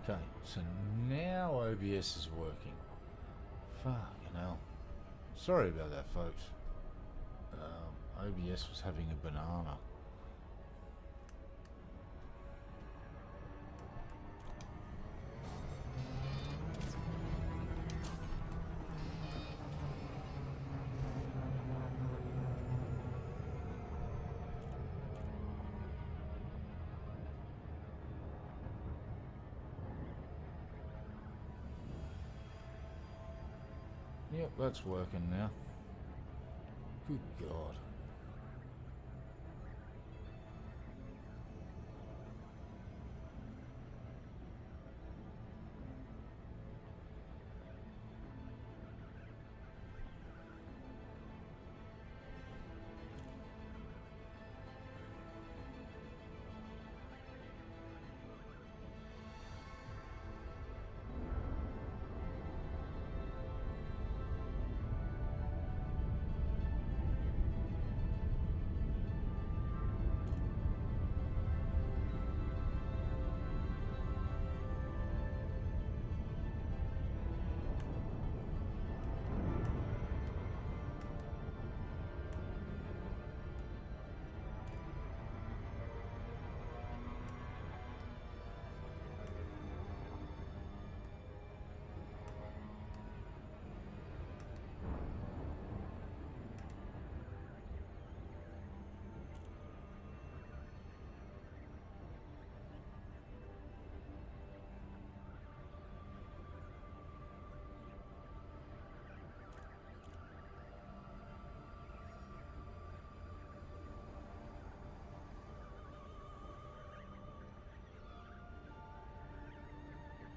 Okay, so now OBS is working. Fucking hell. Sorry about that, folks. OBS was having a banana. Yep, that's working now. Good God.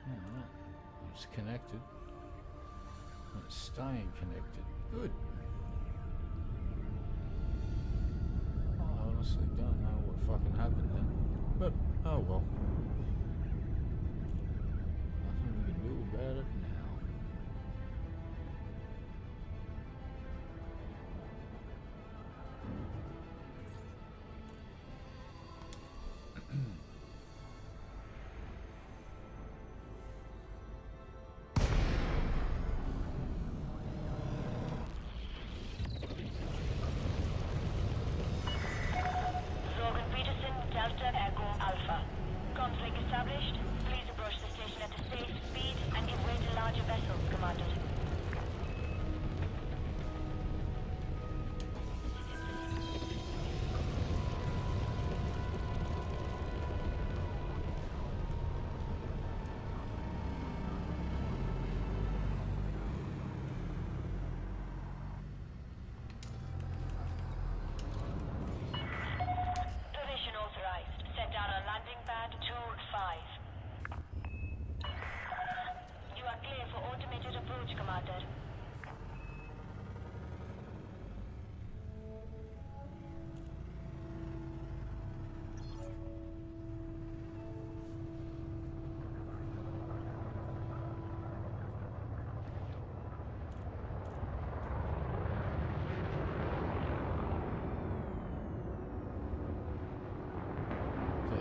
Alright, it's connected. It's staying connected. Good. I honestly don't know what fucking happened then. But, oh well. Nothing we can do about it now. Delta Echo Alpha. Comms link established. Please approach the station at a safe speed and give way to larger vessels, Commander.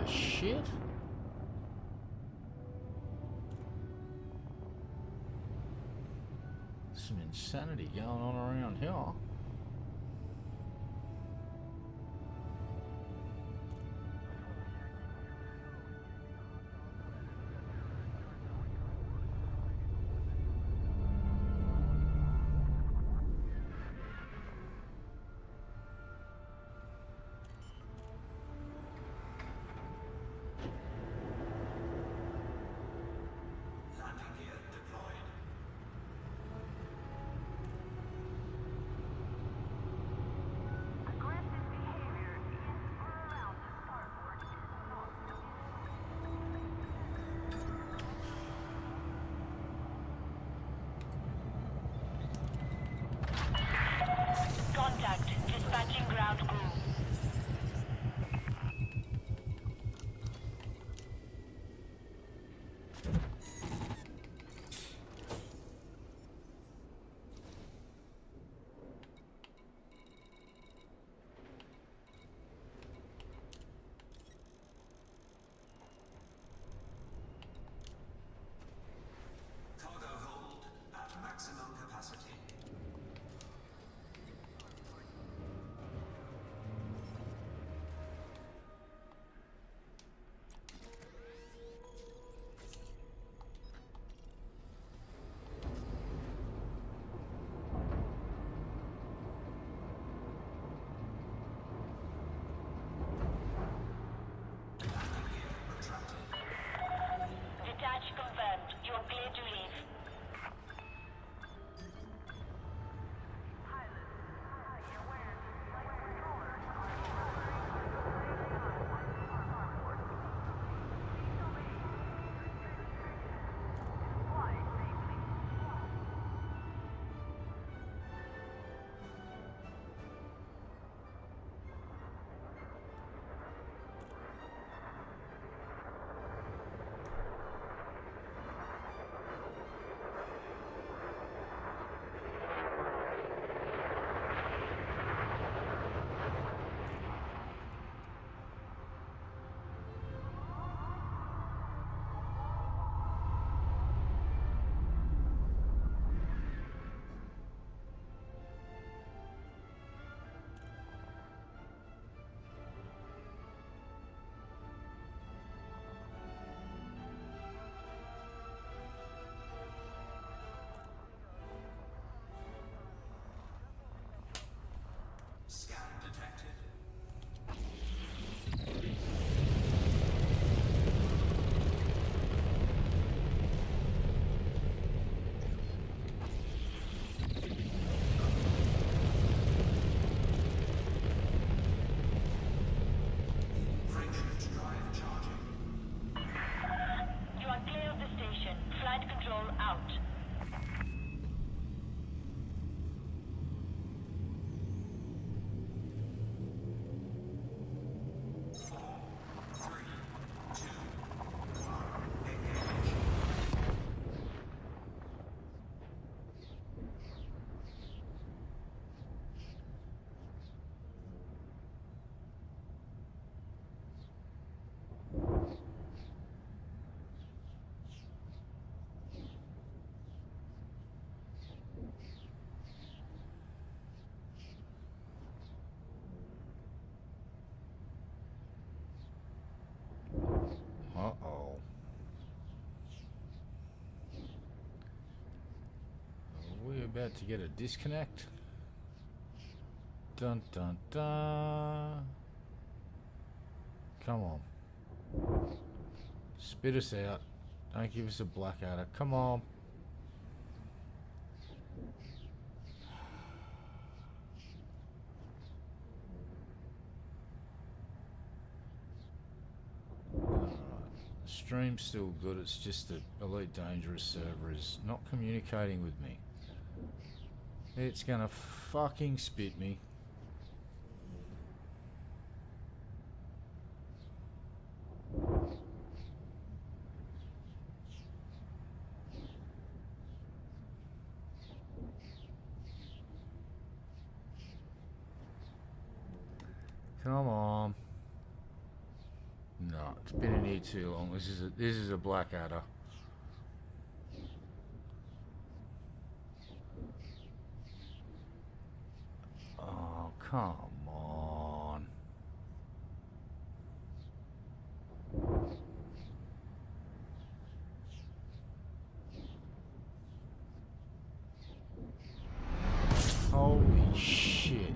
Shit. Some insanity going on around here. About to get a disconnect. Dun dun dun. Come on. Spit us out. Don't give us a Blackadder. Come on. Stream's still good, it's just that Elite Dangerous server is not communicating with me. It's gonna fucking spit me. Come on. No, it's been in here too long. This is a Blackadder. Oh, come on. Holy shit.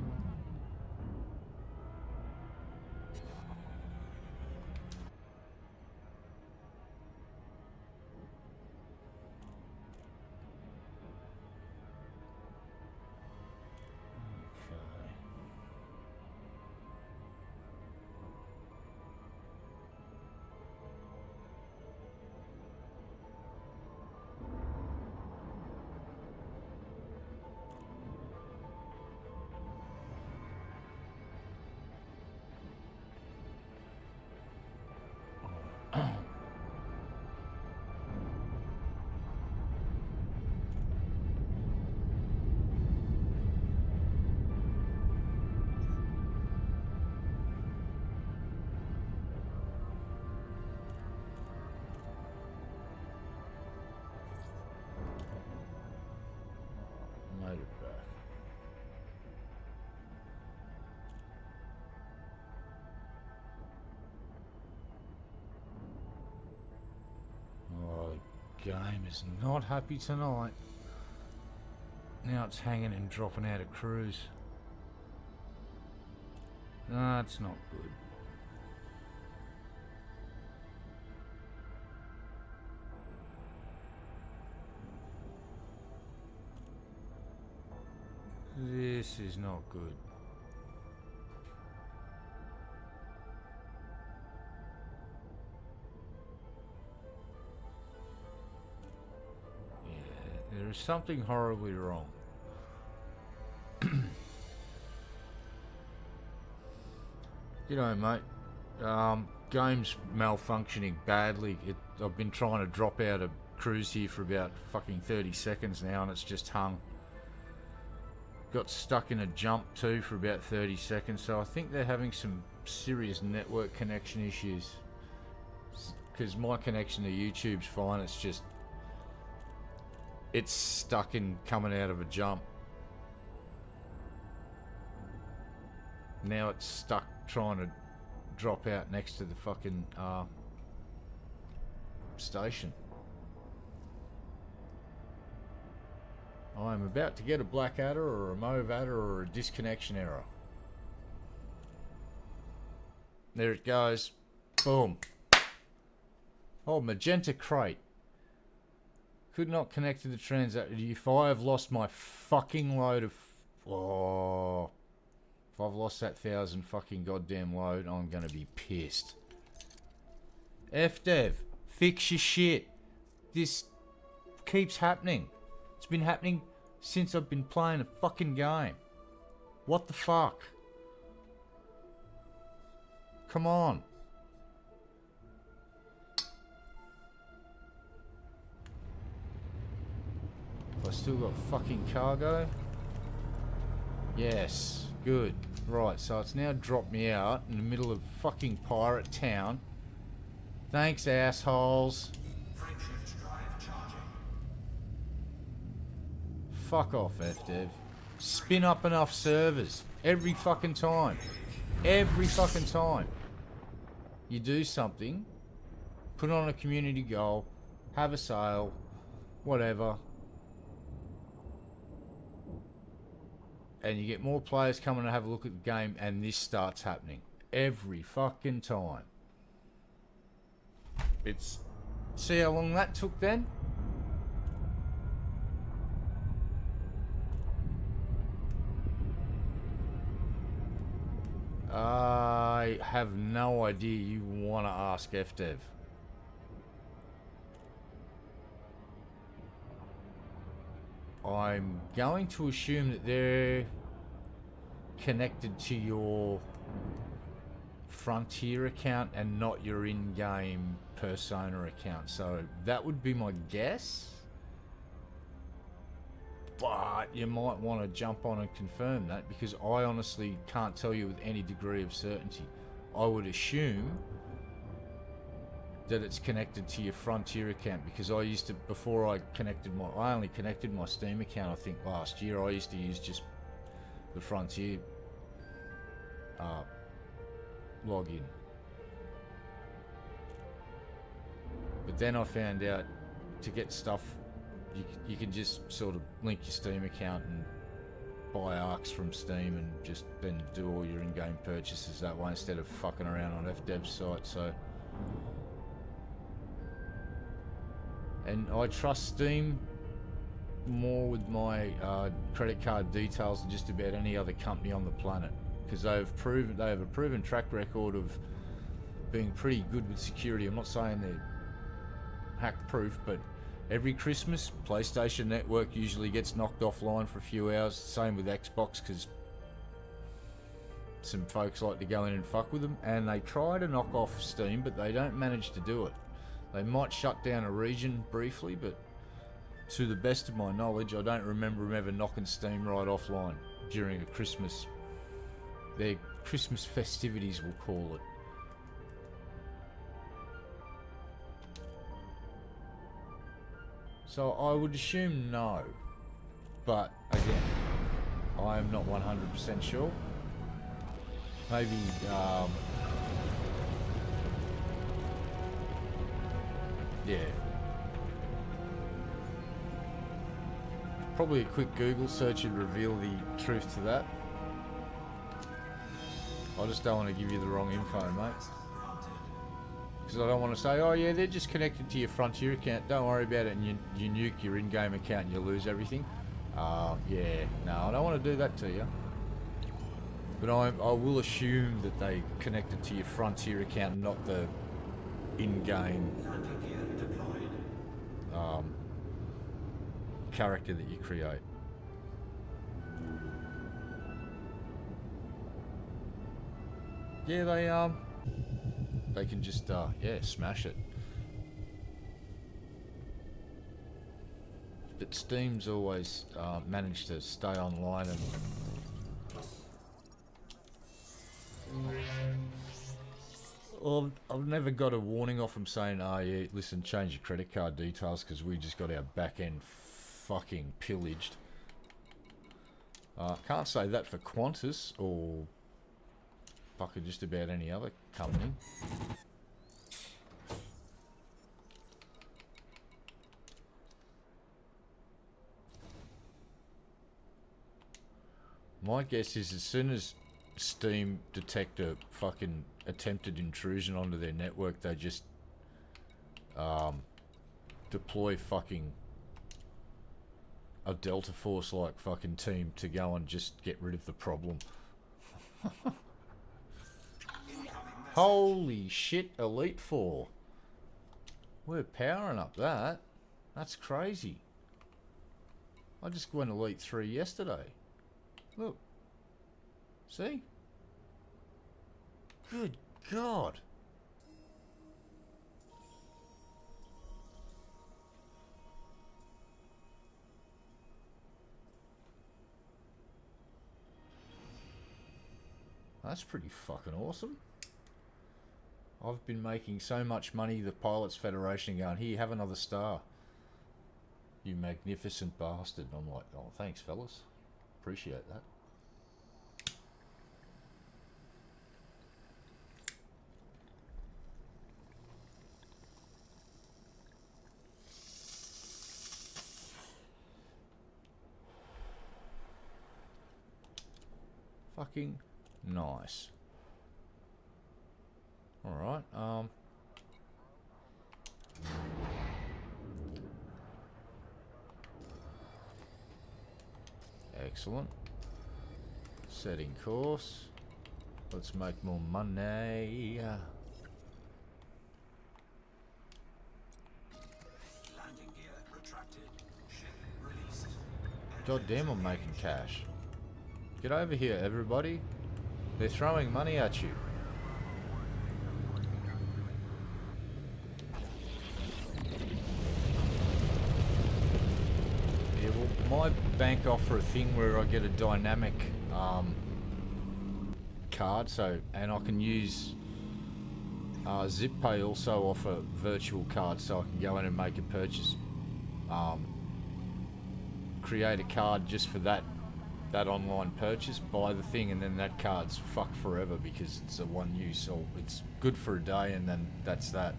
Made it back. Oh, the game is not happy tonight. Now it's hanging and dropping out of cruise. That's not good. This is not good. Yeah, there is something horribly wrong. You know, mate, game's malfunctioning badly. I've been trying to drop out of cruise here for about fucking 30 seconds now and it's just hung. Got stuck in a jump too for about 30 seconds, so I think they're having some serious network connection issues. Because my connection to YouTube's fine, it's stuck in coming out of a jump. Now it's stuck trying to drop out next to the fucking station. I'm about to get a Blackadder or a Movadder or a disconnection error. There it goes. Boom. Oh, magenta crate. Could not connect to the transaction. If I have lost my fucking load of... Oh... If I've lost that 1,000 fucking goddamn load, I'm gonna be pissed. FDev, fix your shit. This keeps happening. It's been happening since I've been playing a fucking game. What the fuck? Come on. Have I still got fucking cargo? Yes, good. Right, so it's now dropped me out in the middle of fucking pirate town. Thanks, assholes. Fuck off, FDev. Spin up enough servers. Every fucking time. Every fucking time. You do something, put on a community goal, have a sale, whatever. and you get more players coming to have a look at the game, and this starts happening every fucking time. It's... See how long that took then? I have no idea. You want to ask FDev. I'm going to assume that they're connected to your Frontier account and not your in-game Persona account. So that would be my guess. But you might want to jump on and confirm that, because I honestly can't tell you with any degree of certainty. I would assume that it's connected to your Frontier account, because I used to, before I only connected my Steam account, I think last year. I used to use just the Frontier login. But then I found out to get stuff, you can just sort of link your Steam account and buy ARCs from Steam and just then do all your in-game purchases that way instead of fucking around on FDev's site. So, and I trust Steam more with my credit card details than just about any other company on the planet, because they have a proven track record of being pretty good with security. I'm not saying they're hack-proof, but every Christmas, PlayStation Network usually gets knocked offline for a few hours. Same with Xbox, because some folks like to go in and fuck with them. And they try to knock off Steam, but they don't manage to do it. They might shut down a region briefly, but to the best of my knowledge, I don't remember them ever knocking Steam right offline during a Christmas. Their Christmas festivities, we'll call it. So I would assume no, but again, I am not 100% sure. Maybe, yeah. Probably a quick Google search would reveal the truth to that. I just don't want to give you the wrong info, mate. Because I don't want to say, oh yeah, they're just connected to your Frontier account, don't worry about it, and you nuke your in-game account and you lose everything. Yeah, no, I don't want to do that to you. But I will assume that they connected to your Frontier account, not the in-game character that you create. Yeah, they can just, yeah, smash it. But Steam's always managed to stay online and... Well, I've never got a warning off them saying, oh yeah, listen, change your credit card details because we just got our back end fucking pillaged. Can't say that for Qantas or fucking just about any other company. My guess is as soon as Steam detect a fucking attempted intrusion onto their network, they just deploy fucking a Delta Force like fucking team to go and just get rid of the problem. Holy shit, Elite 4. We're powering up that. That's crazy. I just went Elite 3 yesterday. Look. See? Good God. That's pretty fucking awesome. I've been making so much money, the Pilots Federation going, here, have another star. You magnificent bastard. And I'm like, oh, thanks, fellas. Appreciate that. Fucking nice. Alright, excellent. Setting course. Let's make more money. Landing gear retracted. Ship released. God damn, I'm making cash. Get over here, everybody. They're throwing money at you. Yeah, well, my bank offer a thing where I get a dynamic card, and I can use ZipPay also offer virtual cards, so I can go in and make a purchase, create a card just for that online purchase, buy the thing, and then that card's fucked forever because it's a one use, so it's good for a day and then that's that.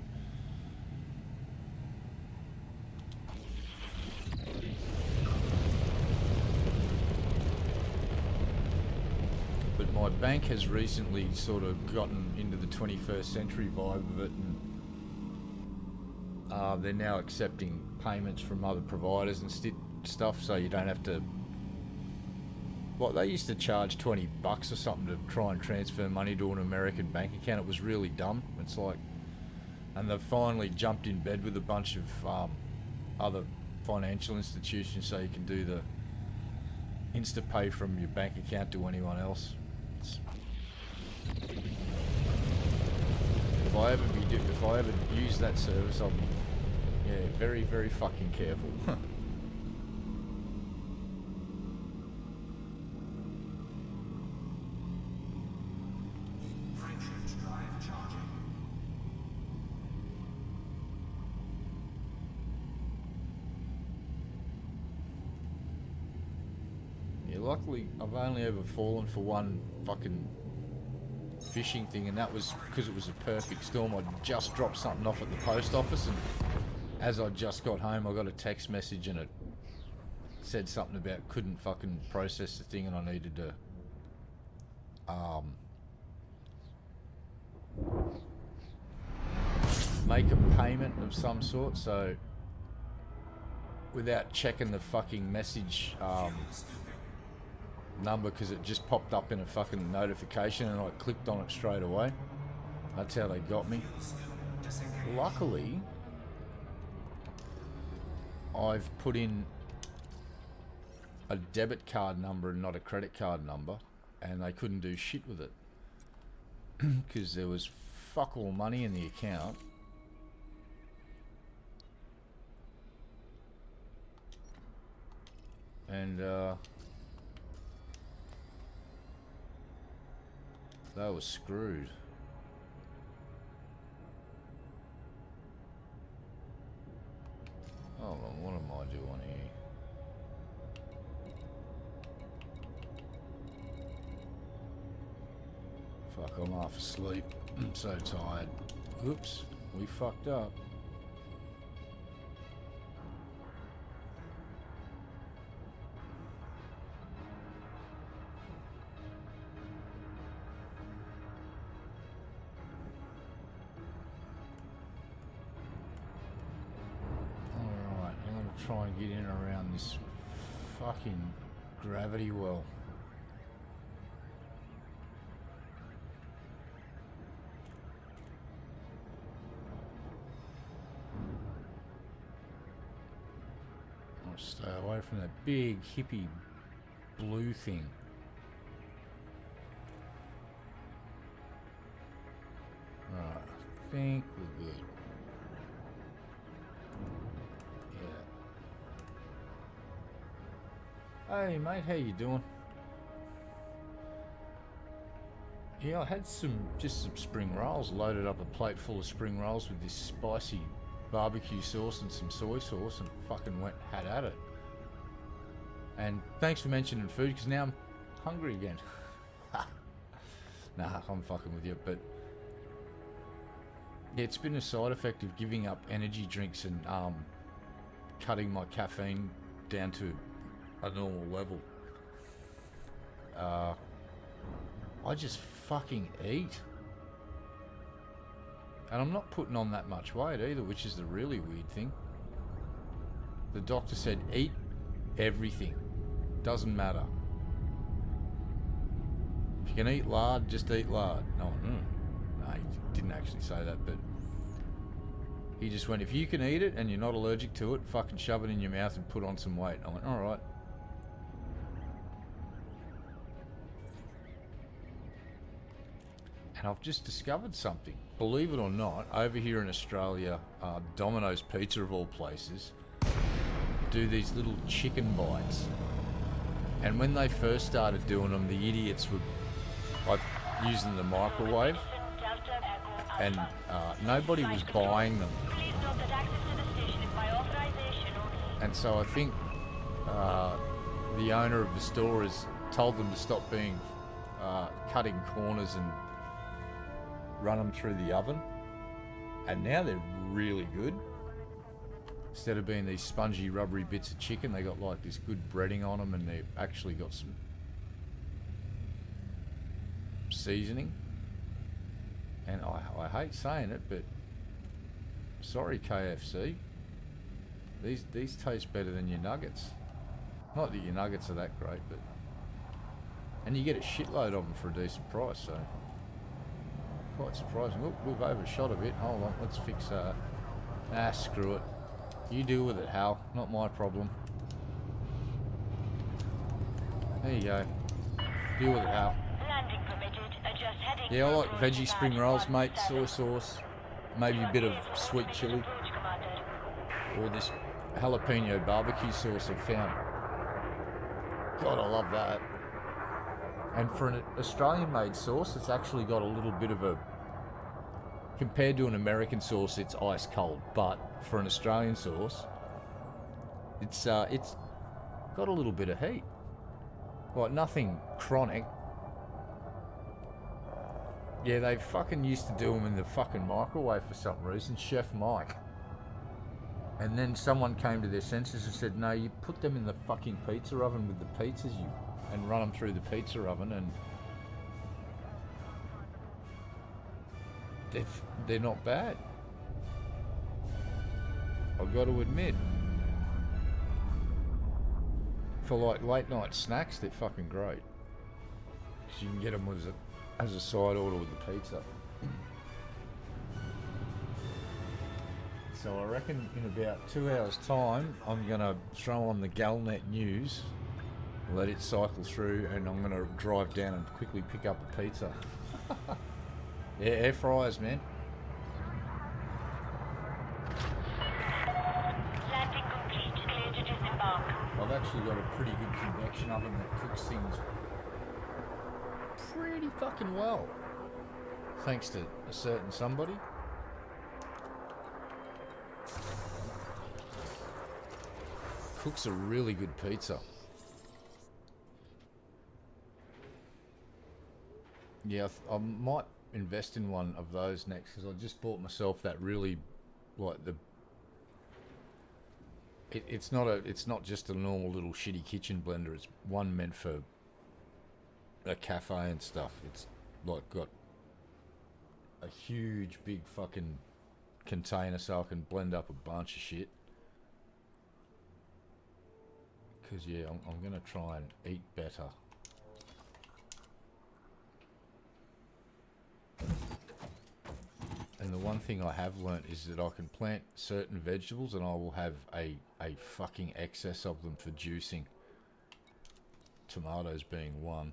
But my bank has recently sort of gotten into the 21st century vibe of it, and they're now accepting payments from other providers and stuff, so you don't have to. Well, they used to charge $20 or something to try and transfer money to an American bank account. It was really dumb. It's like, and they've finally jumped in bed with a bunch of other financial institutions, so you can do the InstaPay from your bank account to anyone else. If I ever use that service, I'll be very, very fucking careful. Luckily, I've only ever fallen for one fucking phishing thing, and that was because it was a perfect storm. I just dropped something off at the post office, and as I just got home, I got a text message, and it said something about couldn't fucking process the thing, and I needed to make a payment of some sort. So without checking the fucking message number, because it just popped up in a fucking notification and I clicked on it straight away. That's how they got me. Luckily, I've put in a debit card number and not a credit card number, and they couldn't do shit with it because there was fuck all money in the account. And they were screwed. Hold on, what am I doing here? Fuck, I'm half asleep. I'm so tired. Oops, we fucked up. Try and get in around this fucking gravity well. I'll stay away from that big hippie blue thing. Right, I think we're good. Hey mate, how you doing? Yeah, I had some spring rolls, loaded up a plate full of spring rolls with this spicy barbecue sauce and some soy sauce, and fucking had at it. And thanks for mentioning food, because now I'm hungry again. Nah, I'm fucking with you, but yeah, it's been a side effect of giving up energy drinks and cutting my caffeine down to a normal level. I just fucking eat. And I'm not putting on that much weight either, which is the really weird thing. The doctor said, eat everything. Doesn't matter. If you can eat lard, just eat lard. No, he didn't actually say that, but he just went, if you can eat it and you're not allergic to it, fucking shove it in your mouth and put on some weight. I went, alright. And I've just discovered something. Believe it or not, over here in Australia, Domino's Pizza of all places do these little chicken bites. And when they first started doing them, the idiots were using the microwave, and nobody was buying them. And so I think the owner of the store has told them to stop being cutting corners and run them through the oven, and now they're really good. Instead of being these spongy rubbery bits of chicken, they got like this good breading on them, and they've actually got some seasoning. And I hate saying it, but sorry KFC, these taste better than your nuggets. Not that your nuggets are that great, but and you get a shitload of them for a decent price, so quite surprising. Look, we've overshot a bit. Hold on, let's fix that. Ah, screw it. You deal with it, Hal. Not my problem. There you go. Deal with it, Hal. Yeah, I like veggie spring rolls, mate. Soy sauce. Maybe a bit of sweet chili. Or this jalapeno barbecue sauce I've found. God, I love that. And for an Australian-made sauce, it's actually got a little bit of a... Compared to an American sauce, it's ice cold, but for an Australian sauce, it's got a little bit of heat. Like, nothing chronic. Yeah, they fucking used to do them in the fucking microwave for some reason, Chef Mike. And then someone came to their senses and said, no, you put them in the fucking pizza oven with the pizzas and run them through the pizza oven, and they're not bad. I've got to admit. For like late night snacks, they're fucking great. 'Cause you can get them as a side order with the pizza. So I reckon in about 2 hours time, I'm going to throw on the Galnet News, let it cycle through, and I'm going to drive down and quickly pick up a pizza. Yeah, air fryers, man. Landing complete. Clear to disembark. I've actually got a pretty good convection oven that cooks things pretty fucking well. Thanks to a certain somebody. Cooks a really good pizza. Yeah, I might invest in one of those next, because I just bought myself that really, like, the... It's not just a normal little shitty kitchen blender. It's one meant for a cafe and stuff. It's like got a huge big fucking container so I can blend up a bunch of shit. Because yeah, I'm gonna try and eat better. And the one thing I have learnt is that I can plant certain vegetables and I will have a fucking excess of them for juicing. Tomatoes being one.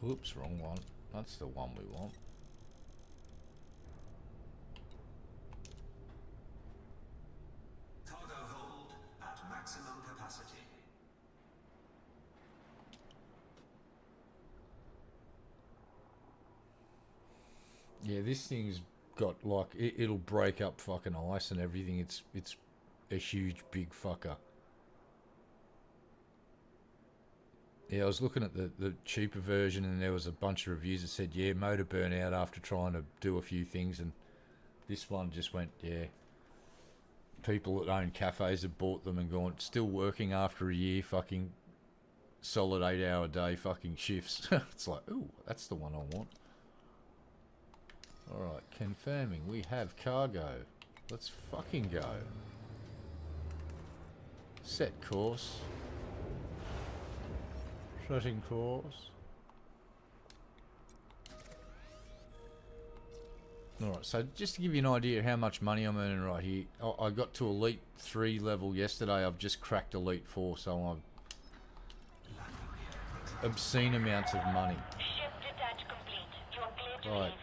Whoops, wrong one. That's the one we want. Cargo hold at maximum capacity. Yeah, this thing's got like it'll break up fucking ice and everything. It's a huge big fucker. Yeah, I was looking at the cheaper version, and there was a bunch of reviews that said, yeah, motor burnout after trying to do a few things, and this one just went, yeah, people that own cafes have bought them and gone, still working after a year, fucking solid 8-hour day fucking shifts. It's like, ooh, that's the one I want. Alright, confirming we have cargo. Let's fucking go. Set course. Setting course. Alright, so just to give you an idea of how much money I'm earning right here, I got to Elite 3 level yesterday. I've just cracked Elite 4, so I've obscene amounts of money. Ship detach complete. You are clear to Right. leave.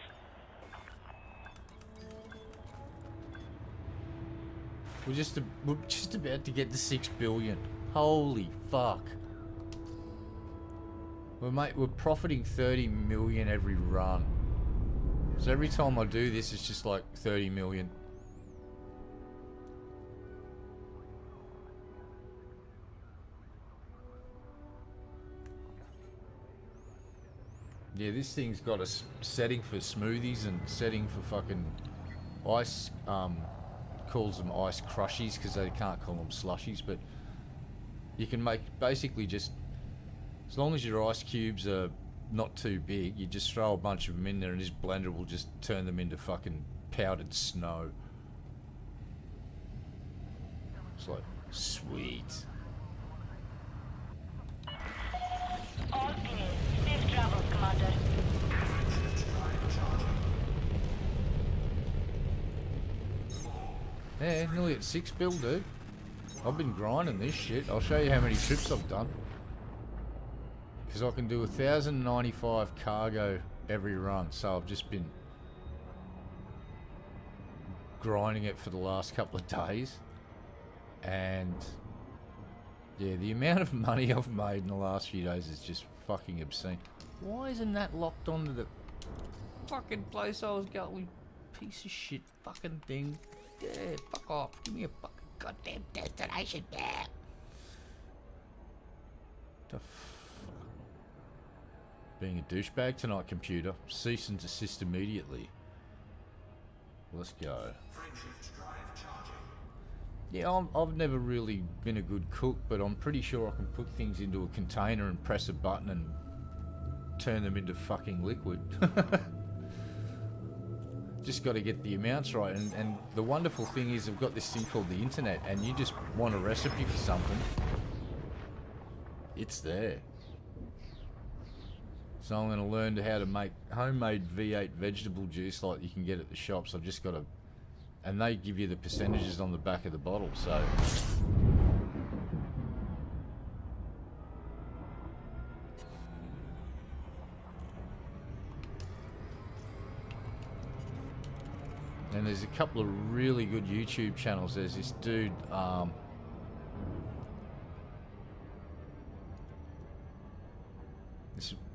We're just about to get to 6 billion. Holy fuck. We're profiting 30 million every run. So every time I do this, it's just like 30 million. Yeah, this thing's got a setting for smoothies and setting for fucking ice, calls them ice crushies because they can't call them slushies, but you can make basically just, as long as your ice cubes are not too big, you just throw a bunch of them in there and this blender will just turn them into fucking powdered snow. It's like, sweet. All clear. Safe travels, Commander. Yeah, nearly at 6 bill, dude. I've been grinding this shit. I'll show you how many trips I've done. Because I can do 1,095 cargo every run, so I've just been grinding it for the last couple of days. And yeah, the amount of money I've made in the last few days is just fucking obscene. Why isn't that locked onto the fucking place I was going? Piece of shit fucking thing. Yeah, fuck off. Give me a fucking goddamn destination there. The being a douchebag tonight, computer. Cease and desist immediately. Let's go. Frameshift drive charging. Yeah, I've never really been a good cook, but I'm pretty sure I can put things into a container and press a button and turn them into fucking liquid. Just got to get the amounts right. And the wonderful thing is I've got this thing called the internet, and you just want a recipe for something, it's there. So I'm going to learn how to make homemade V8 vegetable juice like you can get at the shops. I've just got to... And they give you the percentages on the back of the bottle, so... And there's a couple of really good YouTube channels. There's this dude,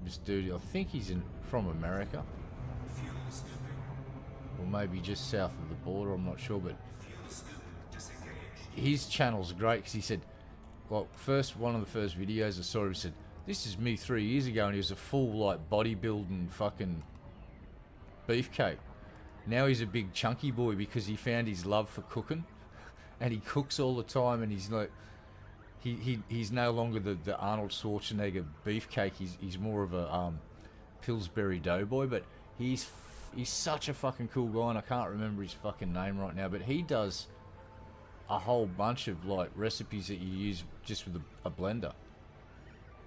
this dude, I think he's from America. Fuel scooping. Or maybe just south of the border, I'm not sure, but Fuel scoop disengaged. his channel's great because he said, well, one of the first videos I saw, he said, this is me 3 years ago, and he was a full, like, bodybuilding fucking beefcake. Now he's a big chunky boy because he found his love for cooking, and he cooks all the time, and he's like, he's no longer the Arnold Schwarzenegger beefcake. He's more of a Pillsbury Doughboy, but he's such a fucking cool guy, and I can't remember his fucking name right now, but he does a whole bunch of like recipes that you use just with a blender.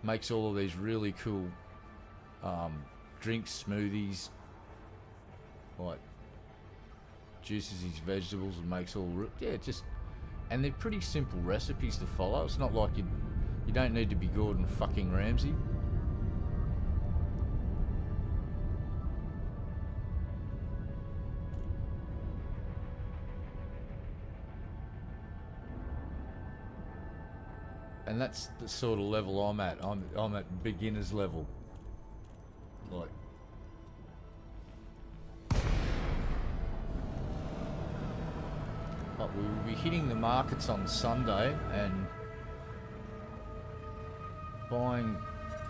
Makes all of these really cool drinks, smoothies, like juices his vegetables and makes all just, and they're pretty simple recipes to follow. It's not like you don't need to be Gordon fucking Ramsay. And that's the sort of level I'm at. I'm at beginner's level. Like, but we will be hitting the markets on Sunday and buying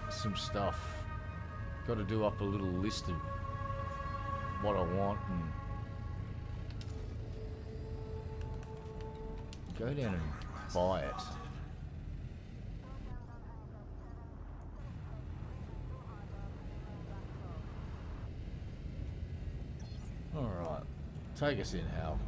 some stuff. Got to do up a little list of what I want, Go down and buy it. Alright. Take us in, Hal.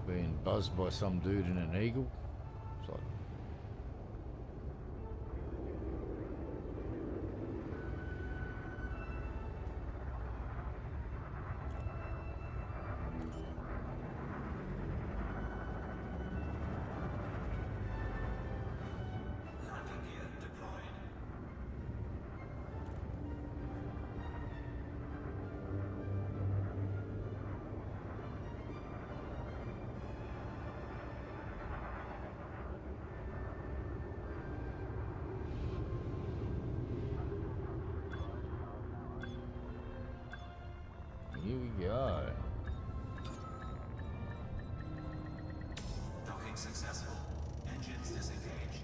Being buzzed by some dude in an eagle. It's like, Landing gear deployed. here we go. Docking successful. Engines disengaged.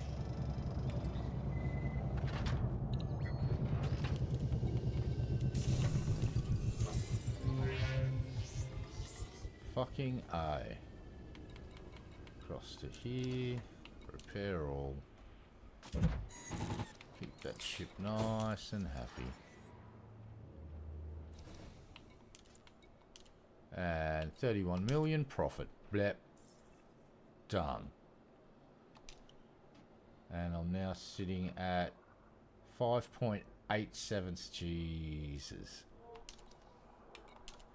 Fucking A. Cross to here. Repair all. Keep that ship nice and happy. And 31 million profit. Blep. Done. And I'm now sitting at 5.87. Jesus.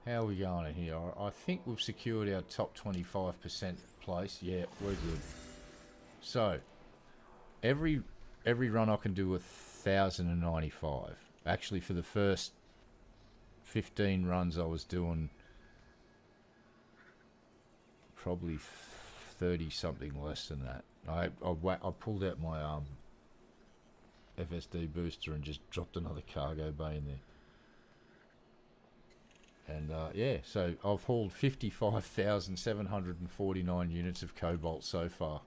How are we going in here? I think we've secured our top 25% place. Yeah, we're good. So, every run I can do 1,095. Actually, for the first 15 runs I was doing probably 30 something less than that. I pulled out my FSD booster and just dropped another cargo bay in there. And yeah, so I've hauled 55,749 units of cobalt so far.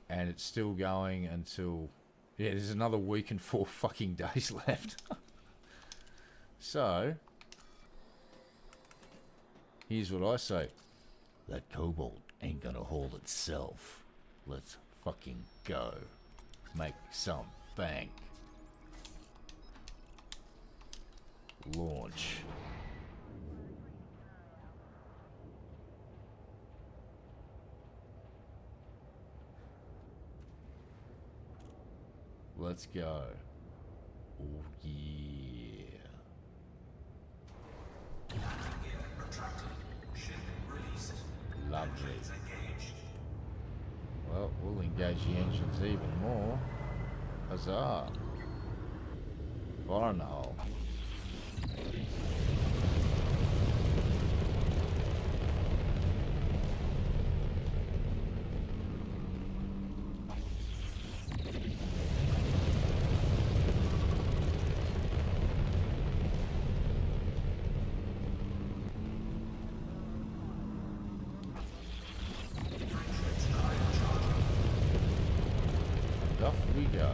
And it's still going until... Yeah, there's another week and 4 fucking days left. So, here's what I say. That cobalt ain't gonna hold itself. Let's fucking go. Make some bank. Launch. Let's go. Oh yeah. Landing gear retracted. Ship released. Lovely. Engines engaged. Well, we'll engage the engines even more. Huzzah. Fire in the hole. Off we go.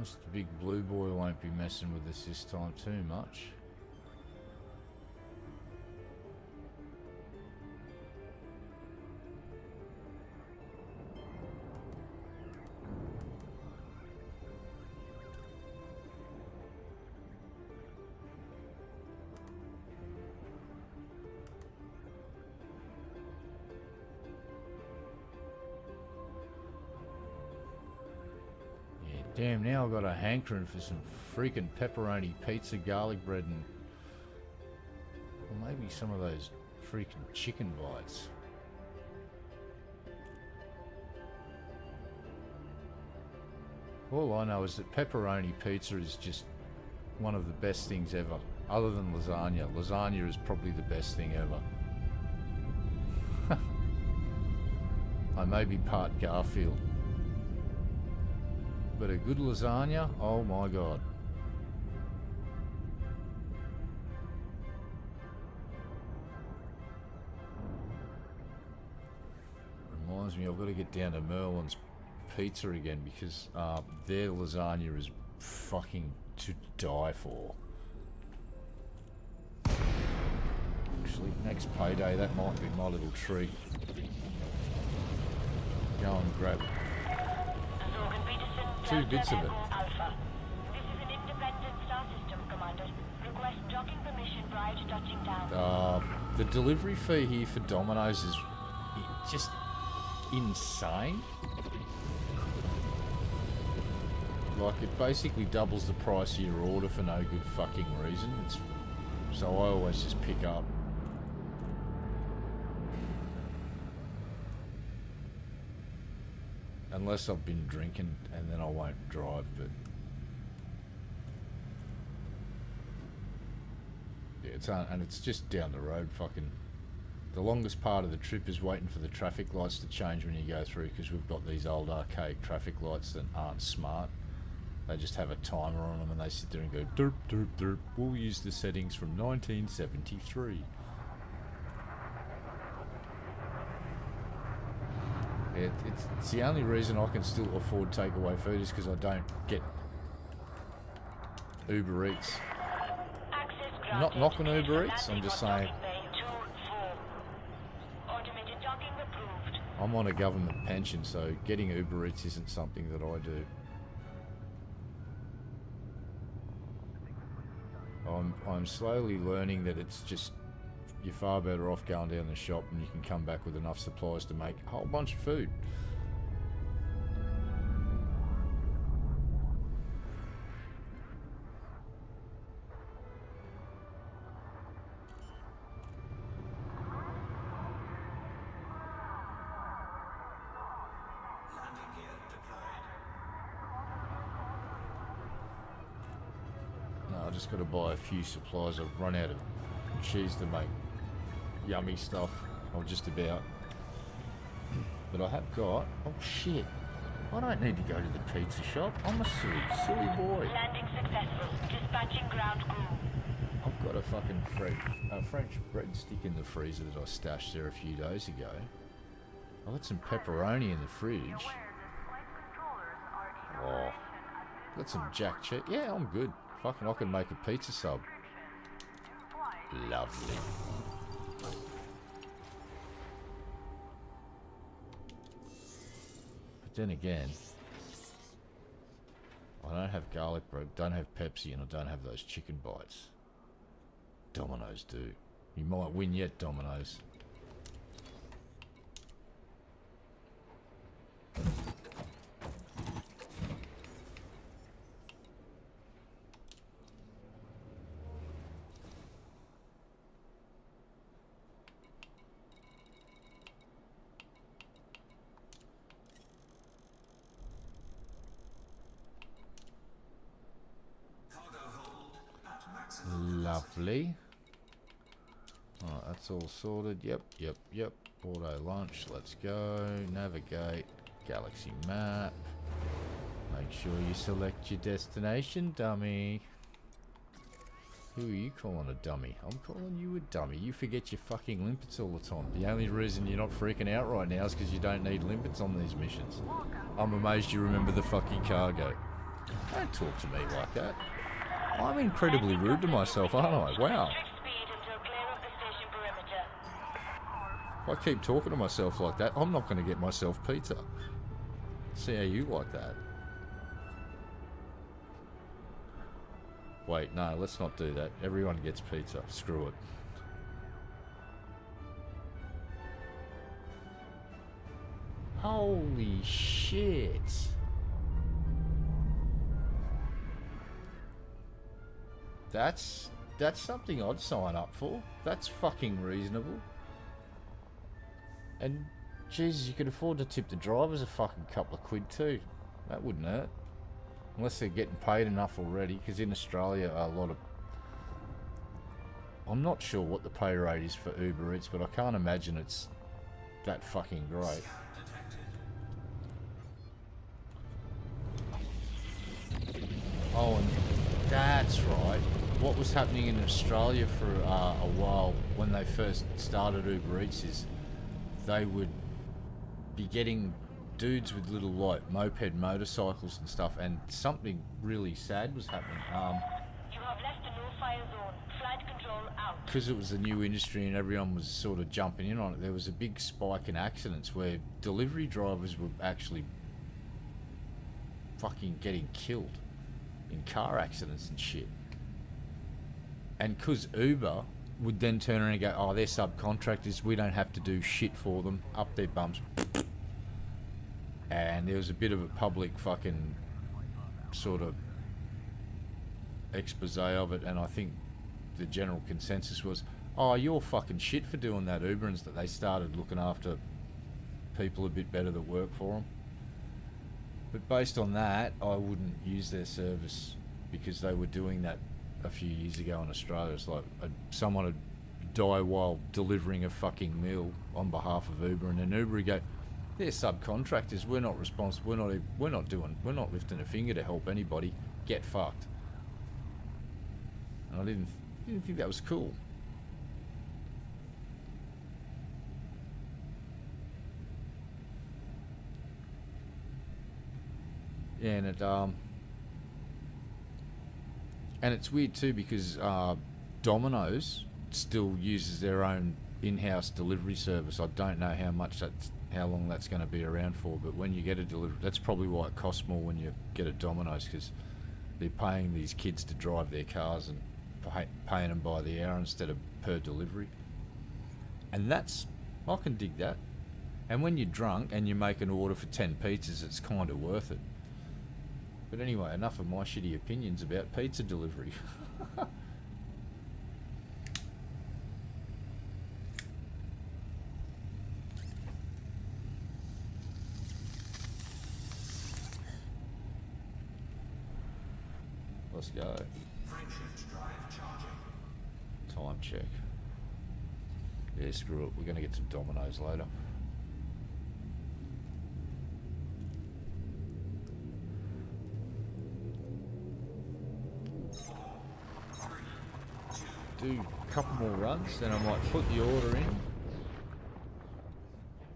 Mr. Big Blue Boy won't be messing with us this time too much. Damn, now I've got a hankering for some freaking pepperoni pizza, garlic bread, and well, maybe some of those freaking chicken bites. All I know is that pepperoni pizza is just one of the best things ever. Other than lasagna. Lasagna is probably the best thing ever. I may be part Garfield. But a good lasagna, oh my god. Reminds me, I've got to get down to Merlin's Pizza again because their lasagna is fucking to die for. Actually, next payday, that might be my little treat. Go and grab it. 2 bits of it. Alpha. This is an independent star system, Commander. Request docking permission prior to touching down. The delivery fee here for Domino's is just insane. Like, it basically doubles the price of your order for no good fucking reason. So I always just pick up. Unless I've been drinking, and then I won't drive, but... yeah, and it's just down the road, fucking... The longest part of the trip is waiting for the traffic lights to change when you go through, because we've got these old archaic traffic lights that aren't smart. They just have a timer on them, and they sit there and go, derp, derp, derp. We'll use the settings from 1973. It's the only reason I can still afford takeaway food is because I don't get Uber Eats. I'm not knocking Uber Eats, I'm just saying I'm on a government pension, so getting Uber Eats isn't something that I do. I'm slowly learning that it's just, you're far better off going down the shop and you can come back with enough supplies to make a whole bunch of food. Landing gear deployed. No, I just got to buy a few supplies. I've run out of cheese to make yummy stuff, or just about. But I have got... oh shit. I don't need to go to the pizza shop. I'm a silly boy. Landing successful. Dispatching ground crew. I've got a fucking French breadstick in the freezer that I stashed there a few days ago. I've got some pepperoni in the fridge. Oh. Got some jack cheese. Yeah, I'm good. Fucking I can make a pizza sub. Lovely. But then again, I don't have garlic bread, don't have Pepsi, and I don't have those chicken bites. Domino's do. You might win yet, Domino's. Cargo hold at maximum. Lovely. Alright, that's all sorted. Yep. Auto launch, let's go. Navigate. Galaxy map. Make sure you select your destination, dummy. Who are you calling a dummy? I'm calling you a dummy. You forget your fucking limpets all the time. The only reason you're not freaking out right now is because you don't need limpets on these missions. I'm amazed you remember the fucking cargo. Don't talk to me like that. I'm incredibly rude to myself, aren't I? Wow. Strict speed until clear of the station perimeter. If I keep talking to myself like that, I'm not going to get myself pizza. See how you like that. Wait, no, let's not do that. Everyone gets pizza. Screw it. Holy shit. That's something I'd sign up for. That's fucking reasonable. And Jesus, you could afford to tip the drivers a fucking couple of quid too. That wouldn't hurt. Unless they're getting paid enough already, because in Australia a lot of... I'm not sure what the pay rate is for Uber Eats, but I can't imagine it's that fucking great. Oh, and that's right. What was happening in Australia for a while when they first started Uber Eats is they would be getting dudes with little like moped motorcycles and stuff, and something really sad was happening. You have left the no-fire zone. Flight control out. Because it was a new industry and everyone was sort of jumping in on it, there was a big spike in accidents where delivery drivers were actually fucking getting killed in car accidents and shit. And because Uber would then turn around and go, oh, they're subcontractors, we don't have to do shit for them, up their bums. And there was a bit of a public fucking sort of expose of it, and I think the general consensus was, oh, you're fucking shit for doing that, Uber, and that they started looking after people a bit better that work for them. But based on that, I wouldn't use their service because they were doing that a few years ago in Australia. It's like someone would die while delivering a fucking meal on behalf of Uber, and then Uber would go, they're subcontractors, we're not responsible, we're not lifting a finger to help anybody, get fucked. And I didn't think that was cool. Yeah, and it's weird too because Domino's still uses their own in-house delivery service. I don't know how long that's going to be around for, but when you get a delivery, that's probably why it costs more when you get a Domino's, because they're paying these kids to drive their cars and paying them by the hour instead of per delivery. And I can dig that. And when you're drunk and you make an order for 10 pizzas, it's kind of worth it. But anyway, enough of my shitty opinions about pizza delivery. Let's go. Frameshift drive charging. Time check. Yeah, screw it. We're going to get some Domino's later. Do a couple more runs, then I might put the order in.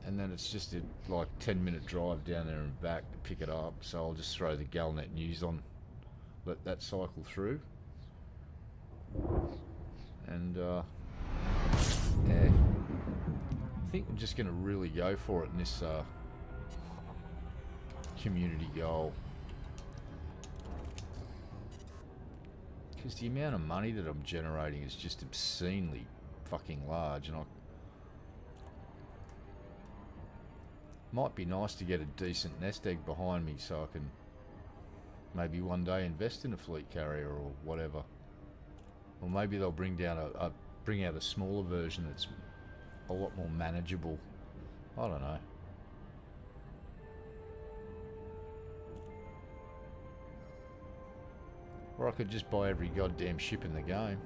And then it's just a 10-minute drive down there and back to pick it up. So I'll just throw the Galnet News on, let that cycle through. And yeah, I think I'm just going to really go for it in this community goal. Because the amount of money that I'm generating is just obscenely fucking large, and I might be nice to get a decent nest egg behind me so I can maybe one day invest in a fleet carrier or whatever. Or maybe they'll bring out a smaller version that's a lot more manageable. I don't know. Or I could just buy every goddamn ship in the game.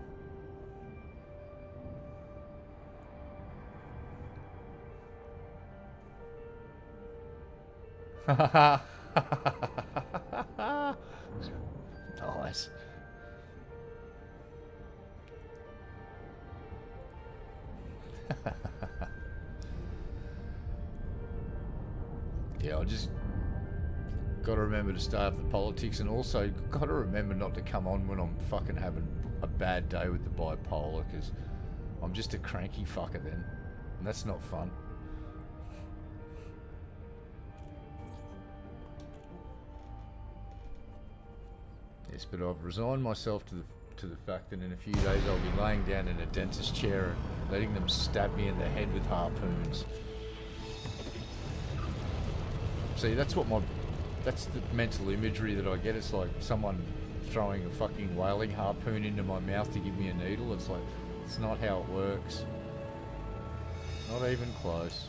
Nice. Yeah, Got to remember to stay off the politics, and also got to remember not to come on when I'm fucking having a bad day with the bipolar, because I'm just a cranky fucker then, and that's not fun. Yes, but I've resigned myself to the fact that in a few days I'll be laying down in a dentist chair and letting them stab me in the head with harpoons. See, that's the mental imagery that I get. It's like someone throwing a fucking whaling harpoon into my mouth to give me a needle. It's like, it's not how it works. Not even close.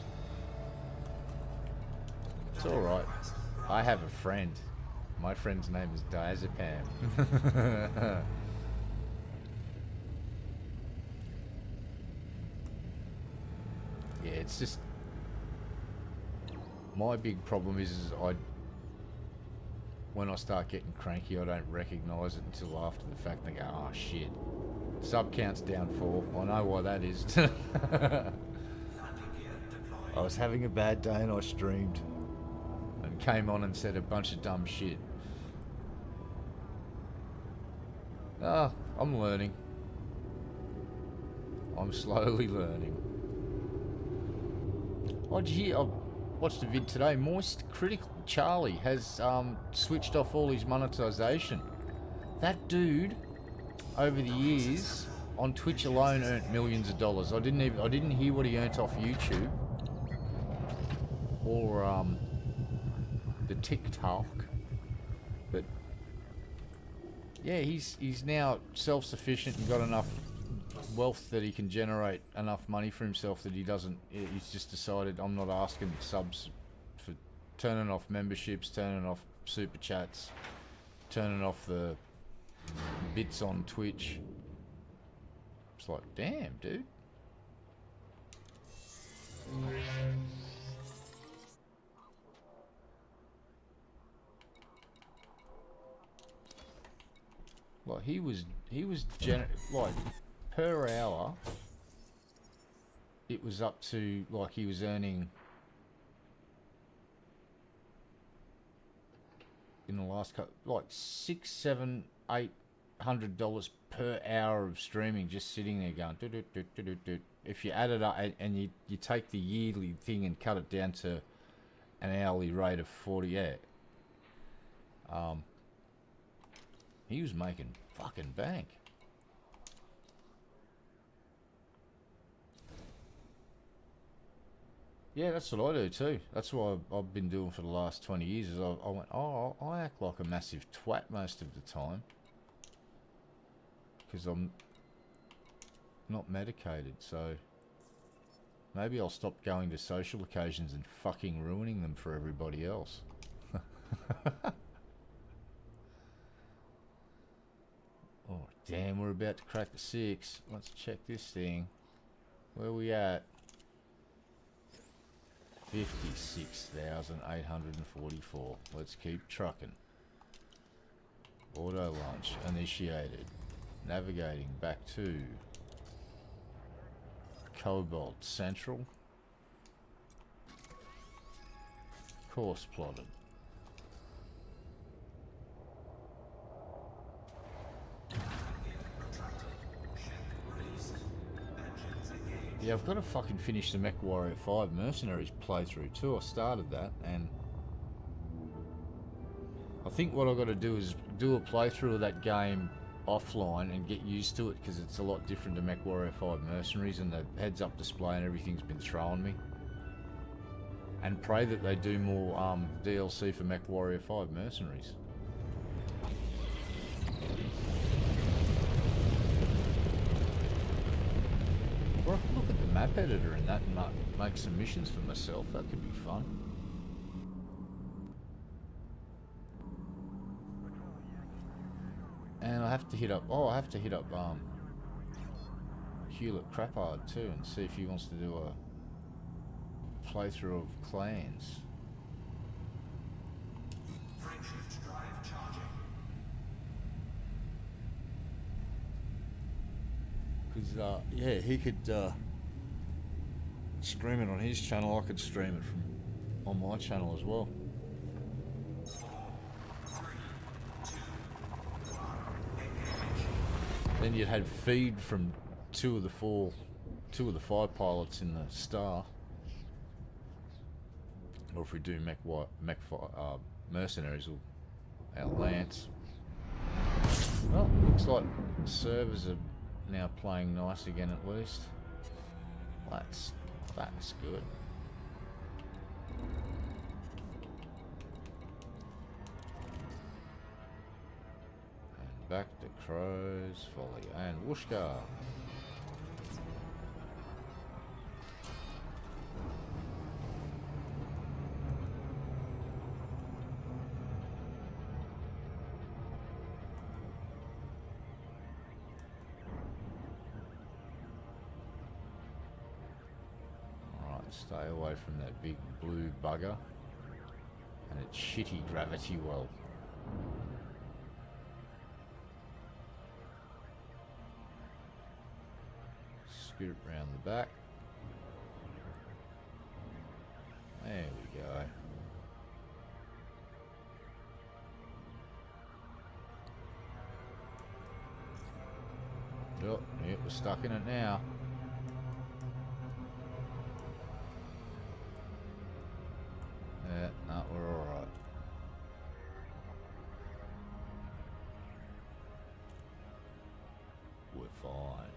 It's alright. I have a friend. My friend's name is Diazepam. Yeah, it's just... My big problem is when I start getting cranky, I don't recognise it until after the fact. And I go, oh shit. Sub count's down 4. I know why that is. I was having a bad day and I streamed. And came on and said a bunch of dumb shit. Ah, I'm learning. I'm slowly learning. Oh, did you hear? I watched a vid today. Moist Critical Charlie has switched off all his monetization. That dude, over the years, on Twitch alone, earned millions of dollars. I didn't hear what he earned off YouTube or the TikTok, but yeah, he's now self-sufficient and got enough wealth that he can generate enough money for himself that he's just decided, I'm not asking subs for, turning off memberships, turning off super chats, turning off the bits on Twitch. It's like, damn, dude. Like he was like per hour it was up to, like, he was earning in the last couple, like $600-$800 per hour of streaming, just sitting there going do, do, do, do, do, do. If you add it up and you take the yearly thing and cut it down to an hourly rate of 40, yeah, he was making fucking bank. Yeah, that's what I do too. That's what I've been doing for the last 20 years. Is I went, oh, I act like a massive twat most of the time because I'm not medicated. So maybe I'll stop going to social occasions and fucking ruining them for everybody else. Oh, damn, we're about to crack the 6. Let's check this thing. Where we at? 56,844. Let's keep trucking. Auto launch initiated. Navigating back to Cobalt Central. Course plotted. Yeah, I've got to fucking finish the MechWarrior 5 Mercenaries playthrough too. I started that, and I think what I've got to do is do a playthrough of that game offline and get used to it, because it's a lot different to MechWarrior 5 Mercenaries, and the heads-up display and everything's been throwing me. And pray that they do more DLC for MechWarrior 5 Mercenaries. Or I could look at the map editor in that and make some missions for myself. That could be fun. And I have to hit up, Hewlett Crappard too, and see if he wants to do a playthrough of Clans. Frameshift drive charging. Because, yeah, he could stream it on his channel. I could stream it from on my channel as well. Then you'd had feed from two of the five pilots in the Star. Or if we do mercenaries, or our Lance. Well, looks like servers are now playing nice again at least. That's good. And back to Crow's Folly and Whooshka. Stay away from that big blue bugger and its shitty gravity well. Scoot round the back. There we go. Oh, yep, we're stuck in it now. Yeah, no, we're alright. We're fine.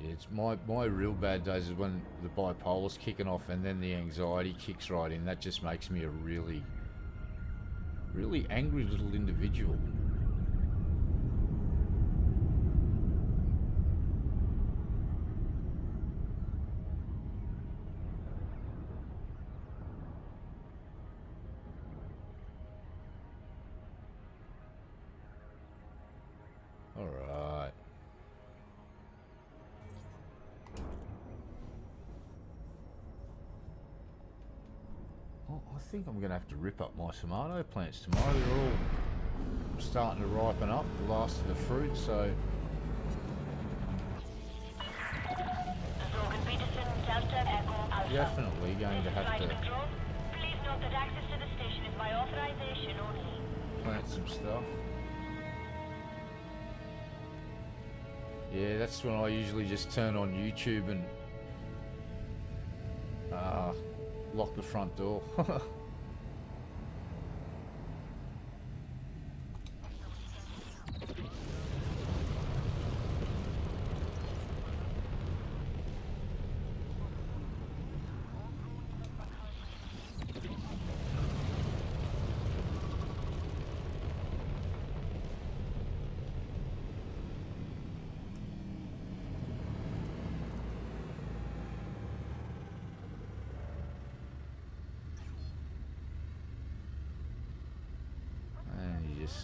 Yeah, it's my real bad days is when the bipolar's kicking off and then the anxiety kicks right in. That just makes me a really angry little individual. All right. Well, I think I'm going to have to rip up my tomato plants tomorrow. They're all starting to ripen up, the last of the fruit, so... Definitely going to have to Please note that access to the station is by authorization only. plant some stuff. Yeah, that's when I usually just turn on YouTube and lock the front door.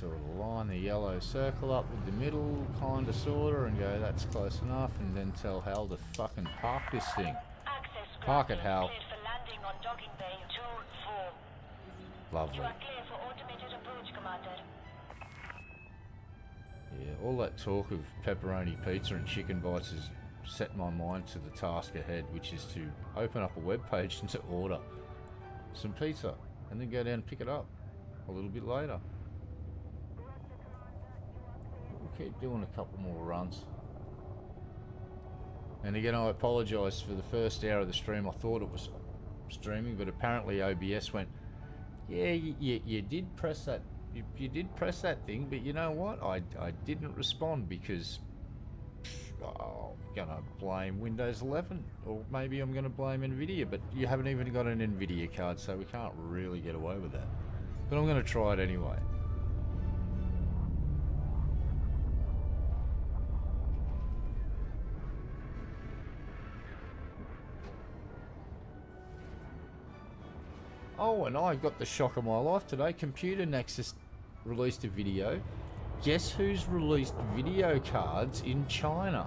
Sort of line the yellow circle up with the middle, kind of, sorta, and go, that's close enough, and then tell Hal to fucking park this thing. Park it, Hal. Cleared for landing on docking bay 2-4. Lovely. You are clear for automated approach, Commander. Yeah, all that talk of pepperoni pizza and chicken bites has set my mind to the task ahead, which is to open up a web page and to order some pizza, and then go down and pick it up a little bit later. Keep doing a couple more runs. And again, I apologise for the first hour of the stream. I thought it was streaming, but apparently OBS went, yeah, you did press that. You did press that thing, but you know what? I didn't respond because I'm gonna blame Windows 11, or maybe I'm gonna blame Nvidia. But you haven't even got an Nvidia card, so we can't really get away with that. But I'm gonna try it anyway. Oh, and I got the shock of my life today. Computer Nexus released a video. Guess who's released video cards in China?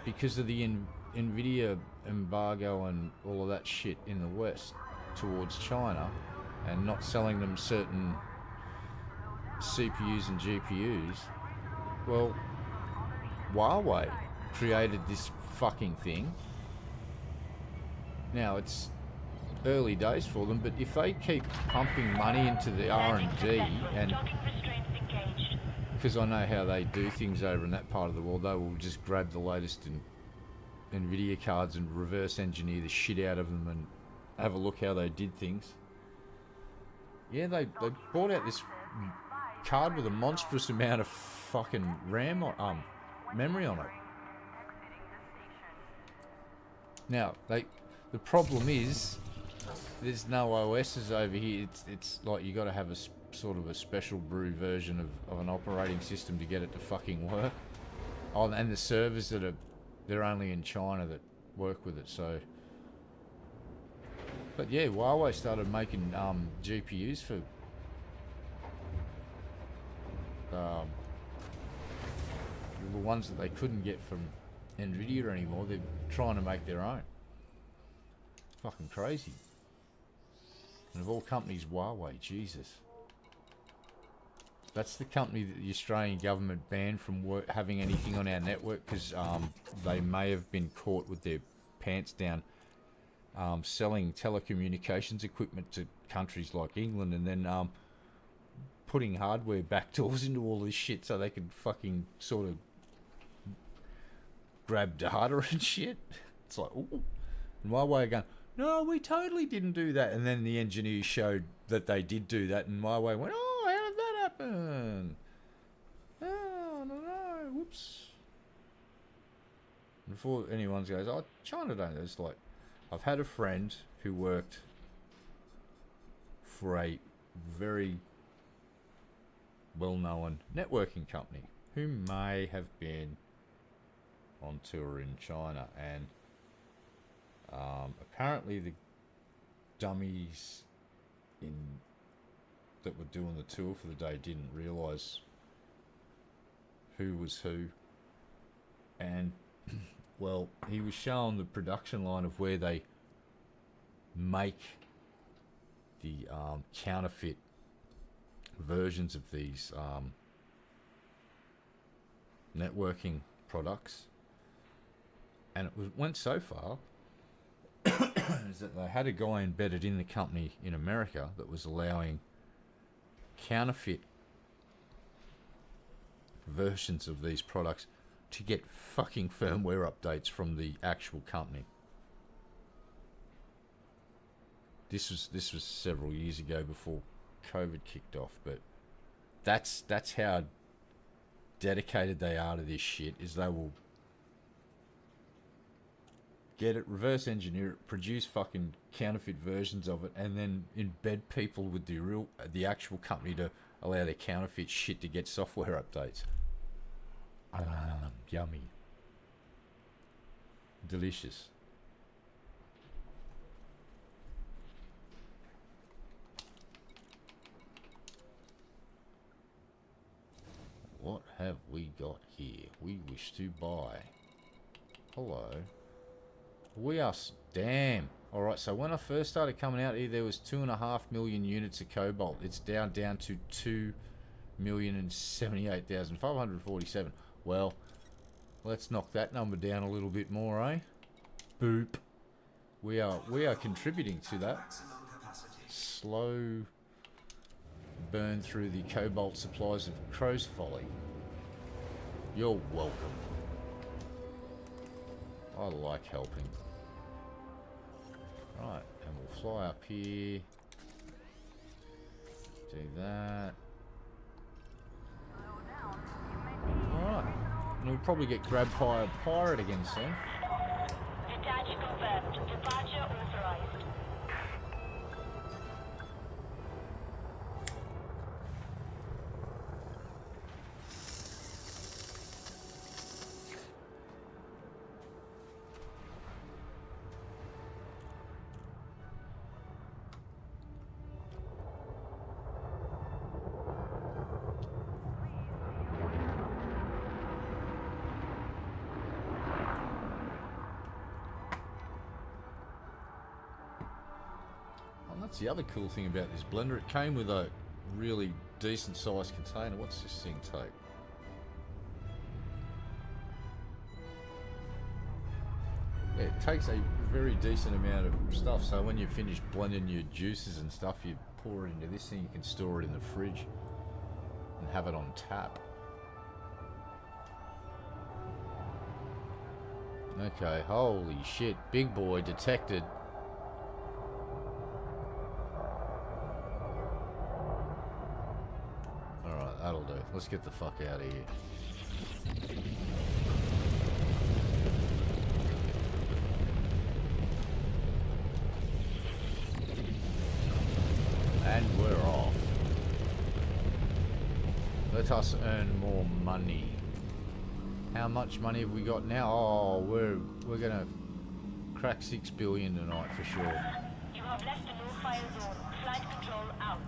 Because of the Nvidia embargo and all of that shit in the West towards China, and not selling them certain CPUs and GPUs. Well, Huawei created this fucking thing. Now, it's early days for them, but if they keep pumping money into the R&D, and Docking restraints engaged. because I know how they do things over in that part of the world, they will just grab the latest NVIDIA cards and reverse engineer the shit out of them and have a look how they did things. Yeah, they brought out this card with a monstrous amount of fucking RAM on, memory on it. Now, the problem is there's no OSs over here. It's like you got to have a sort of a special brew version of an operating system to get it to fucking work. Oh, and the servers they're only in China that work with it. So, but yeah, Huawei started making GPUs for the ones that they couldn't get from NVIDIA anymore. They're trying to make their own. Fucking crazy. And of all companies, Huawei, Jesus. That's the company that the Australian government banned from having anything on our network because they may have been caught with their pants down selling telecommunications equipment to countries like England and then putting hardware backdoors into all this shit so they could fucking sort of grab data and shit. It's like, ooh. And Huawei going, no, we totally didn't do that. And then the engineers showed that they did do that, and Huawei went, oh, how did that happen? Oh, no, whoops. And before anyone goes, oh, China don't. It's like, I've had a friend who worked for a very well-known networking company who may have been on tour in China, and apparently the dummies that were doing the tour for the day didn't realise who was who, and well, he was showing the production line of where they make the counterfeit versions of these networking products, and it went so far is that they had a guy embedded in the company in America that was allowing counterfeit versions of these products to get fucking firmware updates from the actual company. This was several years ago before COVID kicked off, but that's how dedicated they are to this shit. Is they will get it, reverse engineer it, produce fucking counterfeit versions of it, and then embed people with the actual company to allow their counterfeit shit to get software updates. Yummy. Delicious. What have we got here? We wish to buy. Hello. We are... Damn. Alright, so when I first started coming out here, there was 2.5 million units of cobalt. It's down to 2,078,547. Well, let's knock that number down a little bit more, eh? Boop. We are contributing to that. Maximum capacity. Slow burn through the cobalt supplies of Crow's Folly. You're welcome. I like helping. Right, and we'll fly up here. Do that. Alright. And we'll probably get grabbed by a pirate again soon. Detach confirmed. Departure authorized. That's the other cool thing about this blender. It came with a really decent sized container. What's this thing take? Yeah, it takes a very decent amount of stuff, so when you finish blending your juices and stuff, you pour it into this thing, you can store it in the fridge and have it on tap. Okay, holy shit, big boy detected. Alright, that'll do. Let's get the fuck out of here. And we're off. Let us earn more money. How much money have we got now? Oh, we're gonna crack 6 billion tonight for sure. You have left the no-fire zone. Flight control out.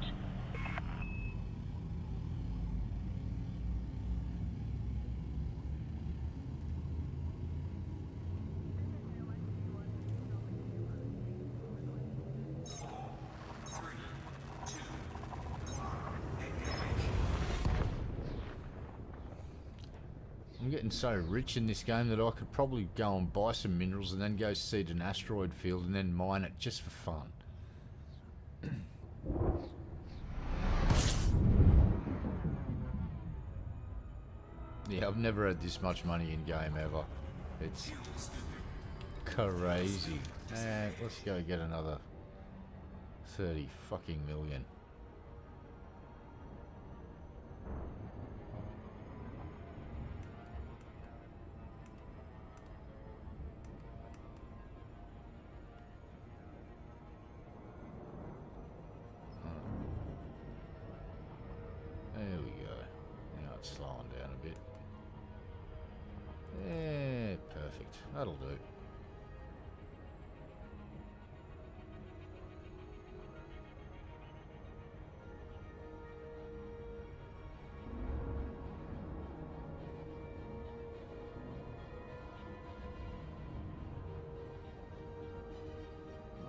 I'm getting so rich in this game that I could probably go and buy some minerals and then go seed an asteroid field and then mine it just for fun. Yeah, I've never had this much money in game ever. It's crazy. Let's go get another 30 fucking million. There we go. Now it's slowing down a bit. Yeah, perfect. That'll do.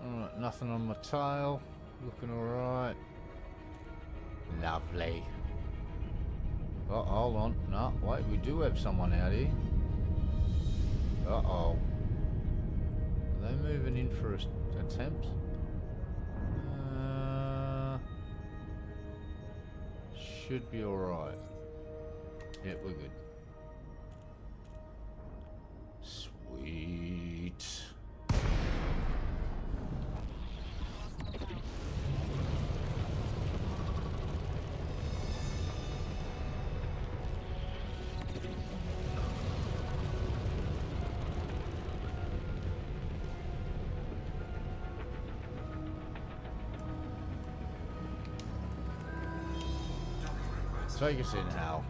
Alright, nothing on my tail. Looking alright. Lovely. Oh, hold on. No, wait, we do have someone out here. Uh-oh. Are they moving in for an attempt? Should be alright. Yep, we're good. Sweet. Take us in, Hal.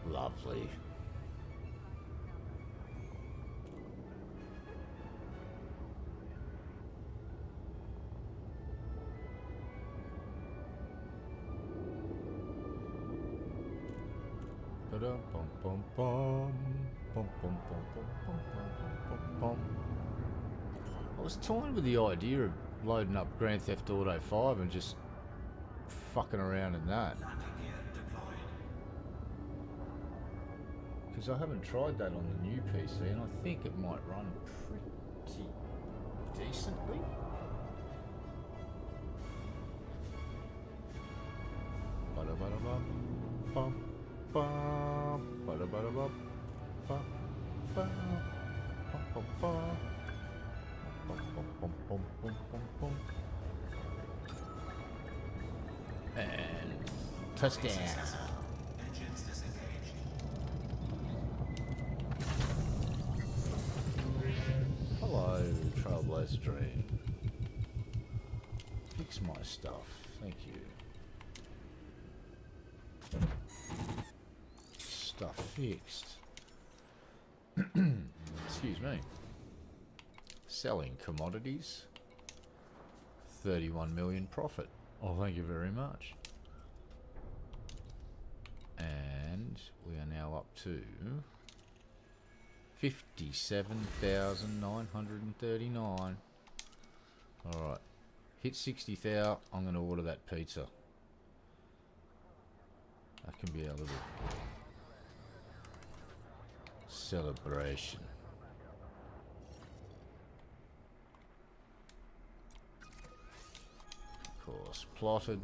Lovely. I was toying with the idea of loading up Grand Theft Auto 5 and just fucking around in that. Because I haven't tried that on the new PC and I think it might run pretty decently. And touchdown. Engines disengaged. Hello, Trailblazer Dream. Fix my stuff. Thank you. Stuff fixed. Excuse me. Selling commodities. 31 million profit. Oh, thank you very much. And we are now up to 57,939. Alright. Hit 60,000. I'm going to order that pizza. That can be our little Celebration. Of course, plotted.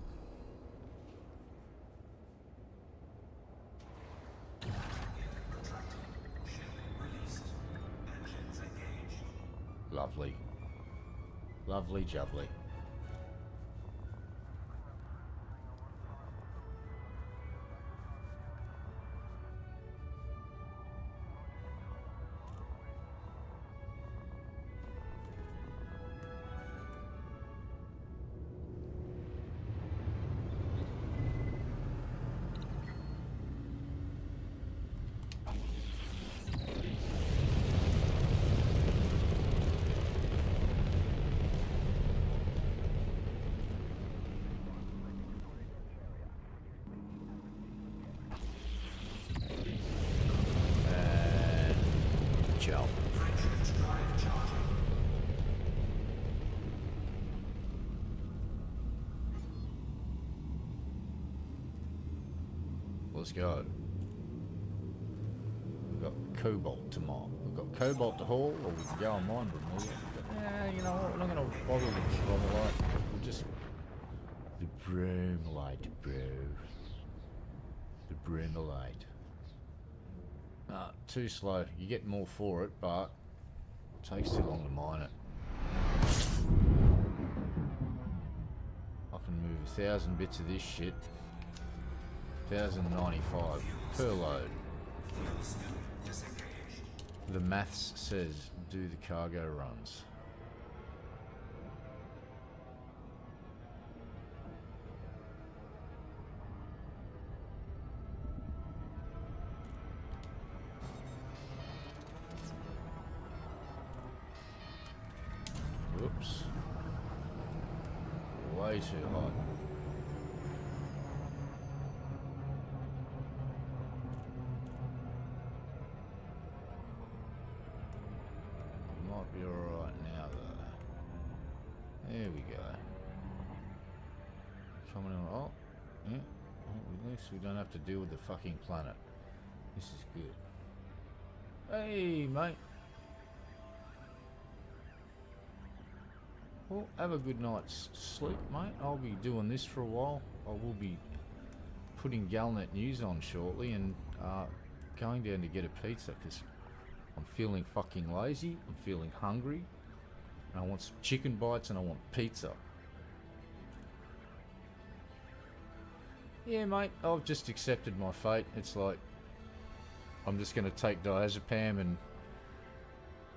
Lovely. Lovely jubbly. Jump. Let's go. We've got cobalt to mine. We've got cobalt to haul, or we can go and mine removal. But, you know what? We're not going to bother with the bromolite. We'll just... The bromolite, bro. The bromolite. Too slow. You get more for it, but it takes too long to mine it. I can move 1,000 bits of this shit. 1,095 per load. The maths says do the cargo runs. Whoops. Way too hot. Might be alright now though. There we go. Coming in. Oh, yeah. At least we don't have to deal with the fucking planet. This is good. Hey, mate. Well, have a good night's sleep, mate. I'll be doing this for a while. I will be putting Galnet News on shortly and going down to get a pizza because I'm feeling fucking lazy. I'm feeling hungry. And I want some chicken bites and I want pizza. Yeah, mate. I've just accepted my fate. It's like I'm just going to take diazepam and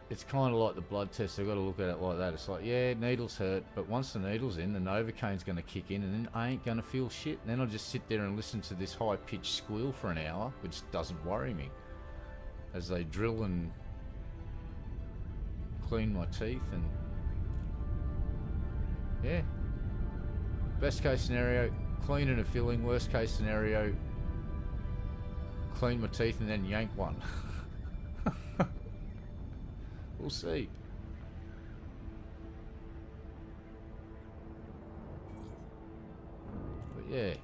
it's kind of like the blood test. I've got to look at it like that. It's like, yeah, needles hurt, but once the needle's in, the Novocaine's going to kick in, and then I ain't going to feel shit. And then I'll just sit there and listen to this high-pitched squeal for an hour, which doesn't worry me, as they drill and clean my teeth. And yeah, best case scenario, clean and a filling. Worst case scenario, clean my teeth and then yank one. We'll see. But yeah,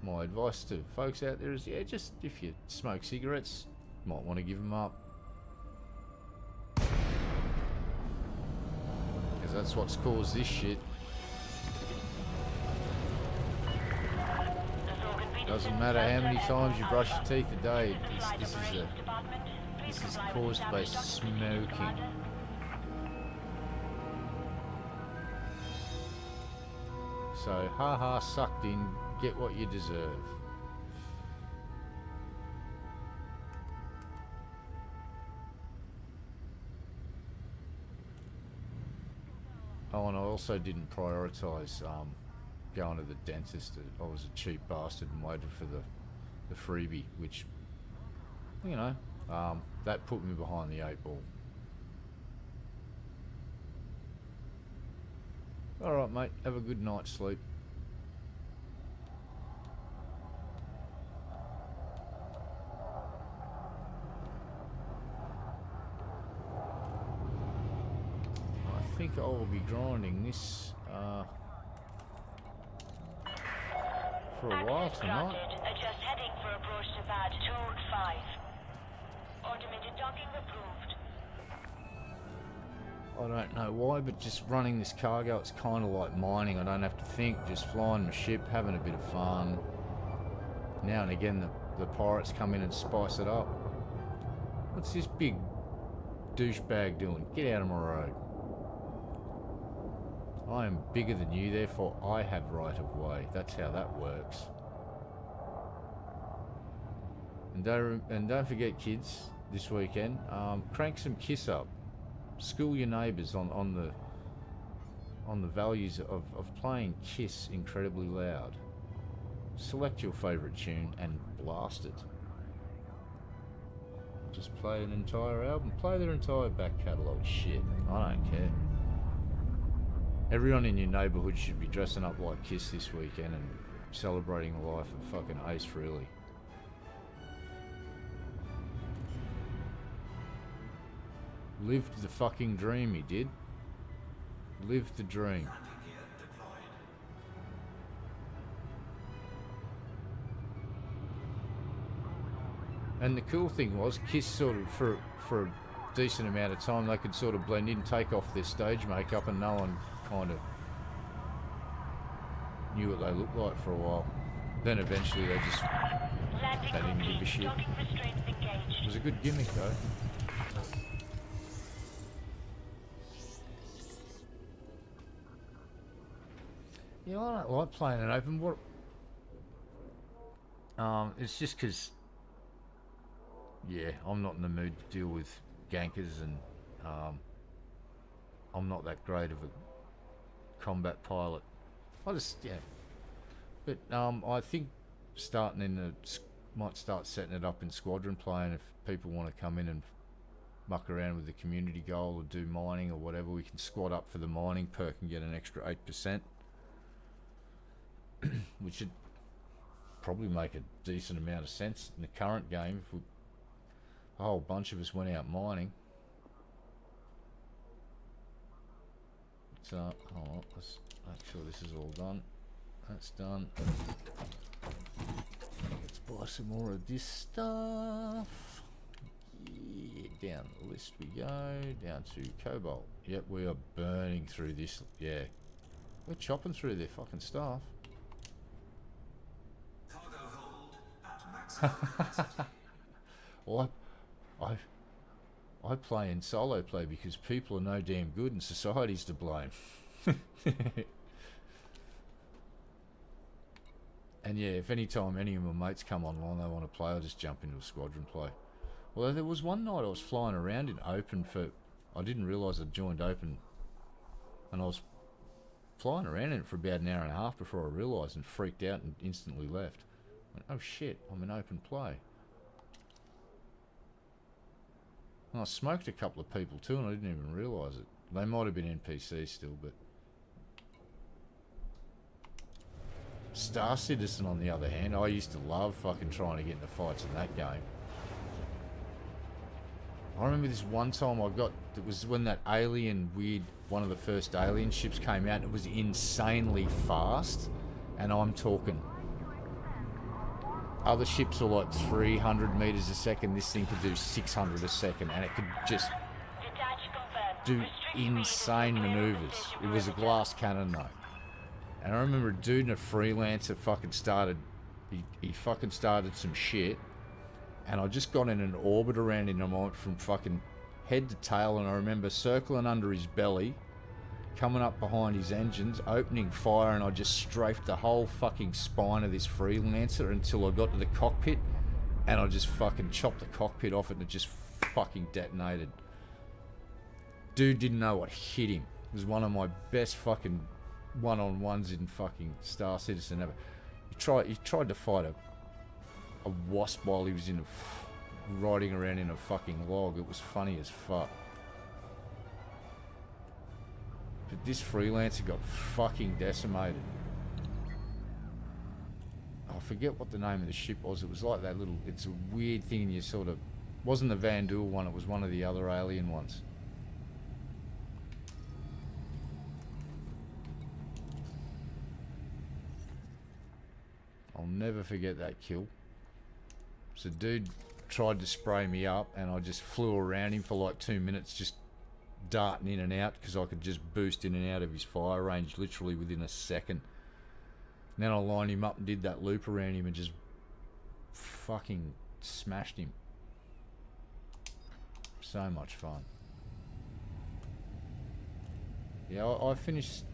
my advice to folks out there is, yeah, just if you smoke cigarettes, might want to give them up. Because that's what's caused this shit. Doesn't matter how many times you brush your teeth a day, this is caused by smoking. So, haha, sucked in, get what you deserve. Oh, and I also didn't prioritise going to the dentist. I was a cheap bastard and waited for the freebie, which, you know, that put me behind the 8 ball. Alright, mate, have a good night's sleep. I think I will be grinding this for a while tonight. Adjust heading for approach to pad 2-5. Automated docking approved. I don't know why, but just running this cargo, it's kind of like mining. I don't have to think, just flying my ship, having a bit of fun. Now and again, the pirates come in and spice it up. What's this big douchebag doing? Get out of my road. I am bigger than you, therefore I have right of way. That's how that works. And don't forget, kids, this weekend, crank some Kiss up. School your neighbours on the values of playing Kiss incredibly loud. Select your favourite tune and blast it. Just play an entire album, play their entire back catalogue. Shit, I don't care. Everyone in your neighbourhood should be dressing up like Kiss this weekend and celebrating the life of fucking Ace Frehley. Lived the fucking dream, he did. Lived the dream. And the cool thing was, Kiss sort of, for a decent amount of time, they could sort of blend in, take off their stage makeup, and no one kind of knew what they looked like for a while. Then eventually they didn't give a shit. It was a good gimmick though. Yeah, I don't like playing an open. It's just because, yeah, I'm not in the mood to deal with gankers, and I'm not that great of a combat pilot. But I think might start setting it up in squadron playing if people want to come in and muck around with the community goal or do mining or whatever. We can squad up for the mining perk and get an extra 8%. Which should probably make a decent amount of sense in the current game if a whole bunch of us went out mining. So, let's make sure this is all done. That's done. Let's buy some more of this stuff. Yeah, down the list we go. Down to cobalt. Yep, we are burning through this. Yeah, we're chopping through their fucking stuff. Well, I play in solo play because people are no damn good and society's to blame. And yeah, if any time any of my mates come online they want to play, I'll just jump into a squadron play. Well, there was one night I was flying around in open I didn't realise I'd joined open, and I was flying around in it for about an hour and a half before I realised and freaked out and instantly left. Went, oh shit, I'm in open play. And I smoked a couple of people too and I didn't even realise it. They might have been NPCs still, but... Star Citizen on the other hand, I used to love fucking trying to get into fights in that game. I remember this one time it was when that one of the first alien ships came out, and it was insanely fast, and I'm talking... Other ships are like 300 meters a second. This thing could do 600 a second, and it could just do insane maneuvers. It was a glass cannon though. And I remember a dude in a freelancer fucking started, he fucking started some shit, and I just got in an orbit around him. I went from fucking head to tail, and I remember circling under his belly, coming up behind his engines, opening fire, and I just strafed the whole fucking spine of this freelancer until I got to the cockpit, and I just fucking chopped the cockpit off it, and it just fucking detonated. Dude didn't know what hit him. It was one of my best fucking one-on-ones in fucking Star Citizen ever. He tried to fight a wasp while he was riding around in a fucking log. It was funny as fuck. But this freelancer got fucking decimated. I forget what the name of the ship was. It was like that little... It's a weird thing, you sort of... Wasn't the Van Duel one, it was one of the other alien ones. I'll never forget that kill. So dude tried to spray me up, and I just flew around him for like 2 minutes, just darting in and out, because I could just boost in and out of his fire range literally within a second. And then I lined him up and did that loop around him and just fucking smashed him. So much fun. Yeah, I finished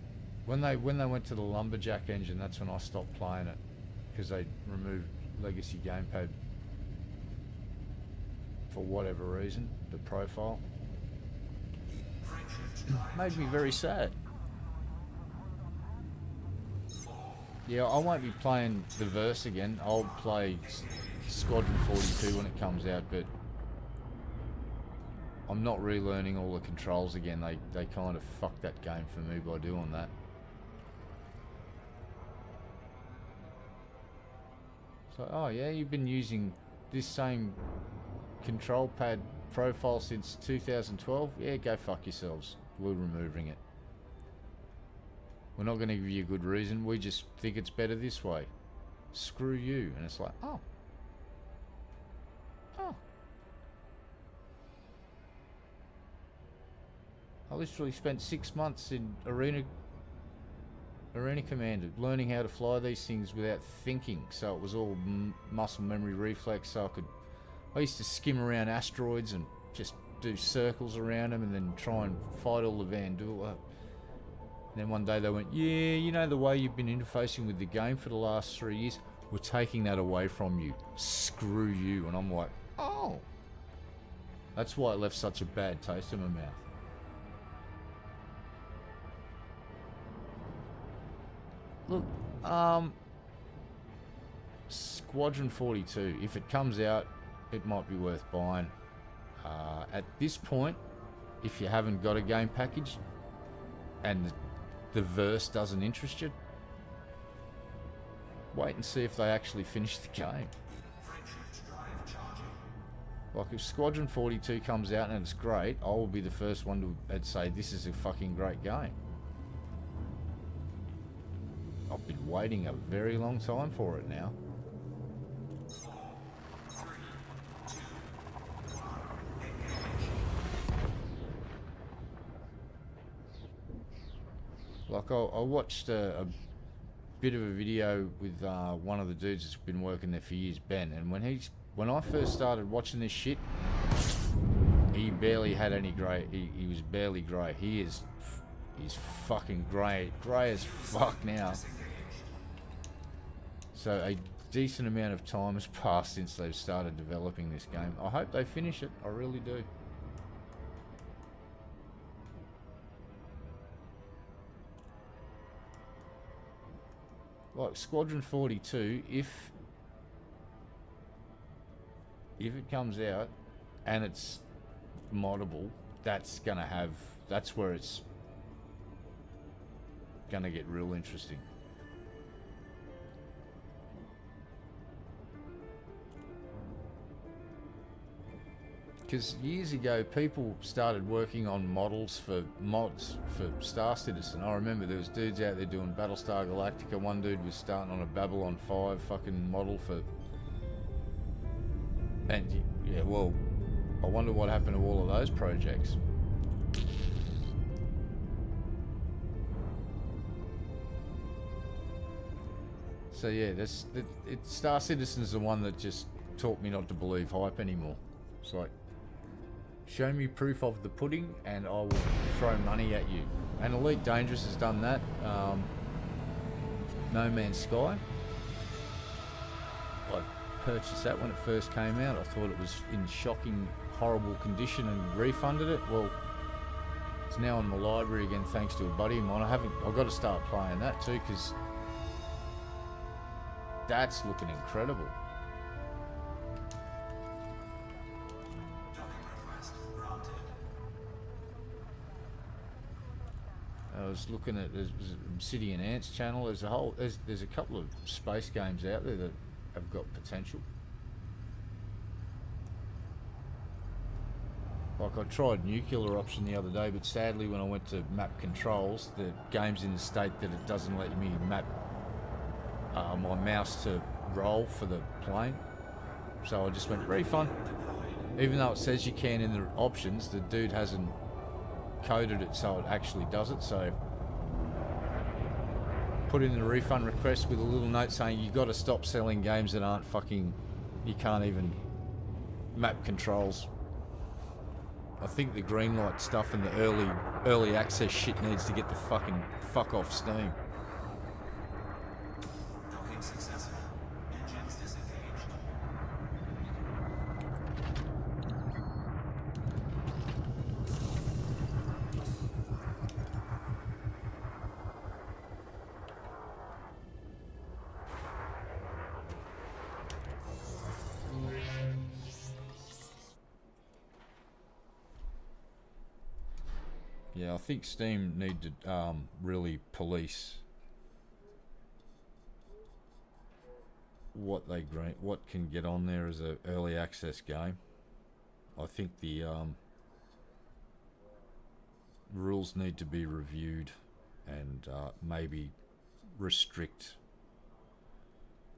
when they went to the lumberjack engine. That's when I stopped playing it, because they removed legacy gamepad for whatever reason. The profile made me very sad. Yeah, I won't be playing the verse again. I'll play Squadron 42 when it comes out, but I'm not relearning all the controls again. They kind of fucked that game for me by doing that. So, oh yeah, you've been using this same control pad profile since 2012? Yeah, go fuck yourselves. We're removing it. We're not going to give you a good reason. We just think it's better this way. Screw you. And it's like, oh. I literally spent 6 months in Arena Commander learning how to fly these things without thinking. So it was all muscle memory reflex. So I used to skim around asteroids and just do circles around them and then try and fight all the Vandula. Then one day they went, yeah, you know the way you've been interfacing with the game for the last 3 years? We're taking that away from you. Screw you. And I'm like, oh. That's why it left such a bad taste in my mouth. Look, Squadron 42, if it comes out, it might be worth buying. At this point, if you haven't got a game package and the verse doesn't interest you, wait and see if they actually finish the game. Like if Squadron 42 comes out and it's great, I will be the first one to say this is a fucking great game. I've been waiting a very long time for it now. Like I watched a bit of a video with one of the dudes that's been working there for years, Ben, and when I first started watching this shit, he barely had any grey. He was barely grey. He's fucking grey as fuck now. So a decent amount of time has passed since they've started developing this game. I hope they finish it. I really do. Like Squadron 42, if it comes out and it's moddable, that's where it's gonna get real interesting. Because years ago, people started working on mods for Star Citizen. I remember there was dudes out there doing Battlestar Galactica. One dude was starting on a Babylon 5 fucking model for... And yeah, well, I wonder what happened to all of those projects. So yeah, Star Citizen's the one that just taught me not to believe hype anymore. It's like, show me proof of the pudding and I will throw money at you. And Elite Dangerous has done that. No Man's Sky. I purchased that when it first came out. I thought it was in shocking, horrible condition and refunded it. Well, it's now in my library again thanks to a buddy of mine. I've got to start playing that too, because that's looking incredible. I was looking at the Obsidian Ants channel. There's a couple of space games out there that have got potential. Like I tried Nuclear Option the other day, but sadly when I went to map controls, the game's in the state that it doesn't let me map my mouse to roll for the plane. So I just went refund. Even though it says you can in the options, the dude hasn't coded it so it actually does it. So put in the refund request with a little note saying you got to stop selling games that aren't fucking, you can't even map controls. I think the green light stuff and the early access shit needs to get the fuck off Steam. Docking successful. Engines disengaged. Yeah, I think Steam need to really police what can get on there as a early access game. I think the rules need to be reviewed and maybe restrict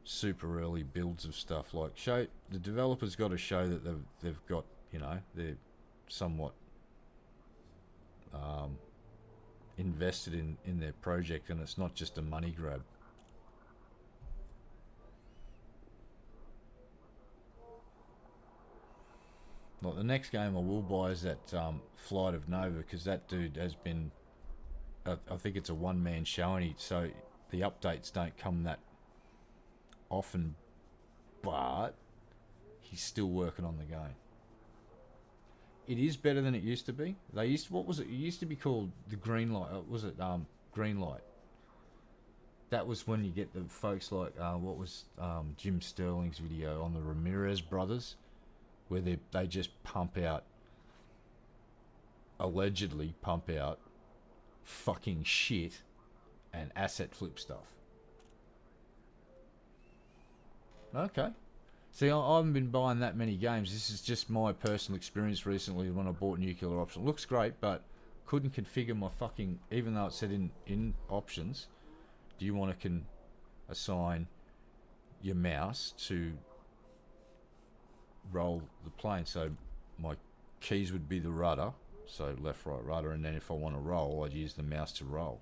super early builds of stuff. Like the developers got to show that they've got, you know, they're somewhat invested in their project, and it's not just a money grab. Like the next game I will buy is that Flight of Nova, because that dude has been, I think it's a one-man show, and so the updates don't come that often, but he's still working on the game. It is better than it used to be. What was it? It used to be called the Green Light. Was it Green Light? That was when you get the folks like what was Jim Sterling's video on the Ramirez brothers, where they just allegedly pump out fucking shit and asset flip stuff. Okay. See, I haven't been buying that many games. This is just my personal experience recently when I bought Nuclear Option. It looks great, but couldn't configure my fucking... Even though it said in options, do you want to assign your mouse to roll the plane? So my keys would be the rudder, so left, right, rudder, and then if I want to roll, I'd use the mouse to roll.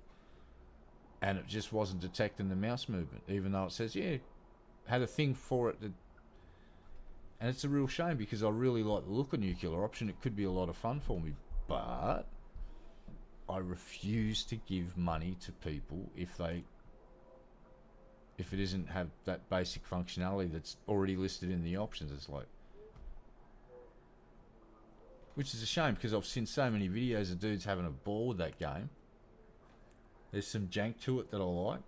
And it just wasn't detecting the mouse movement, even though it says, yeah, had a thing for it that... And it's a real shame because I really like the look of Nuclear Option. It could be a lot of fun for me, but I refuse to give money to people if it doesn't have that basic functionality that's already listed in the options. It's like, which is a shame because I've seen so many videos of dudes having a ball with that game. There's some jank to it that I like.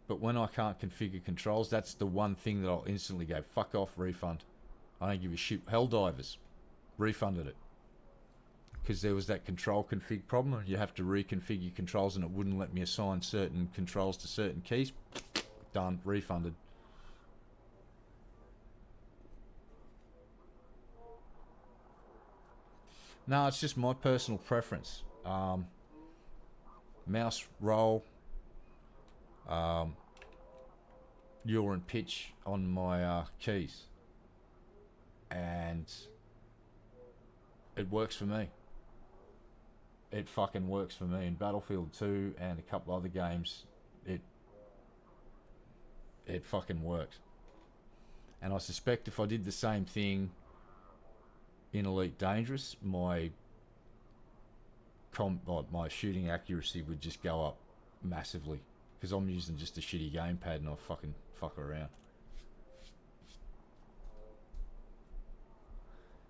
But when I can't configure controls, that's the one thing that I'll instantly go, fuck off, refund. I don't give a shit. Helldivers, refunded it. Because there was that control config problem, and you have to reconfigure controls, and it wouldn't let me assign certain controls to certain keys. Done, refunded. No, it's just my personal preference. Mouse roll. Yaw and pitch on my keys, and it works for me. It fucking works for me. In Battlefield 2 and a couple other games, it fucking works. And I suspect if I did the same thing in Elite Dangerous, my shooting accuracy would just go up massively. Because I'm using just a shitty gamepad and I fucking fuck around.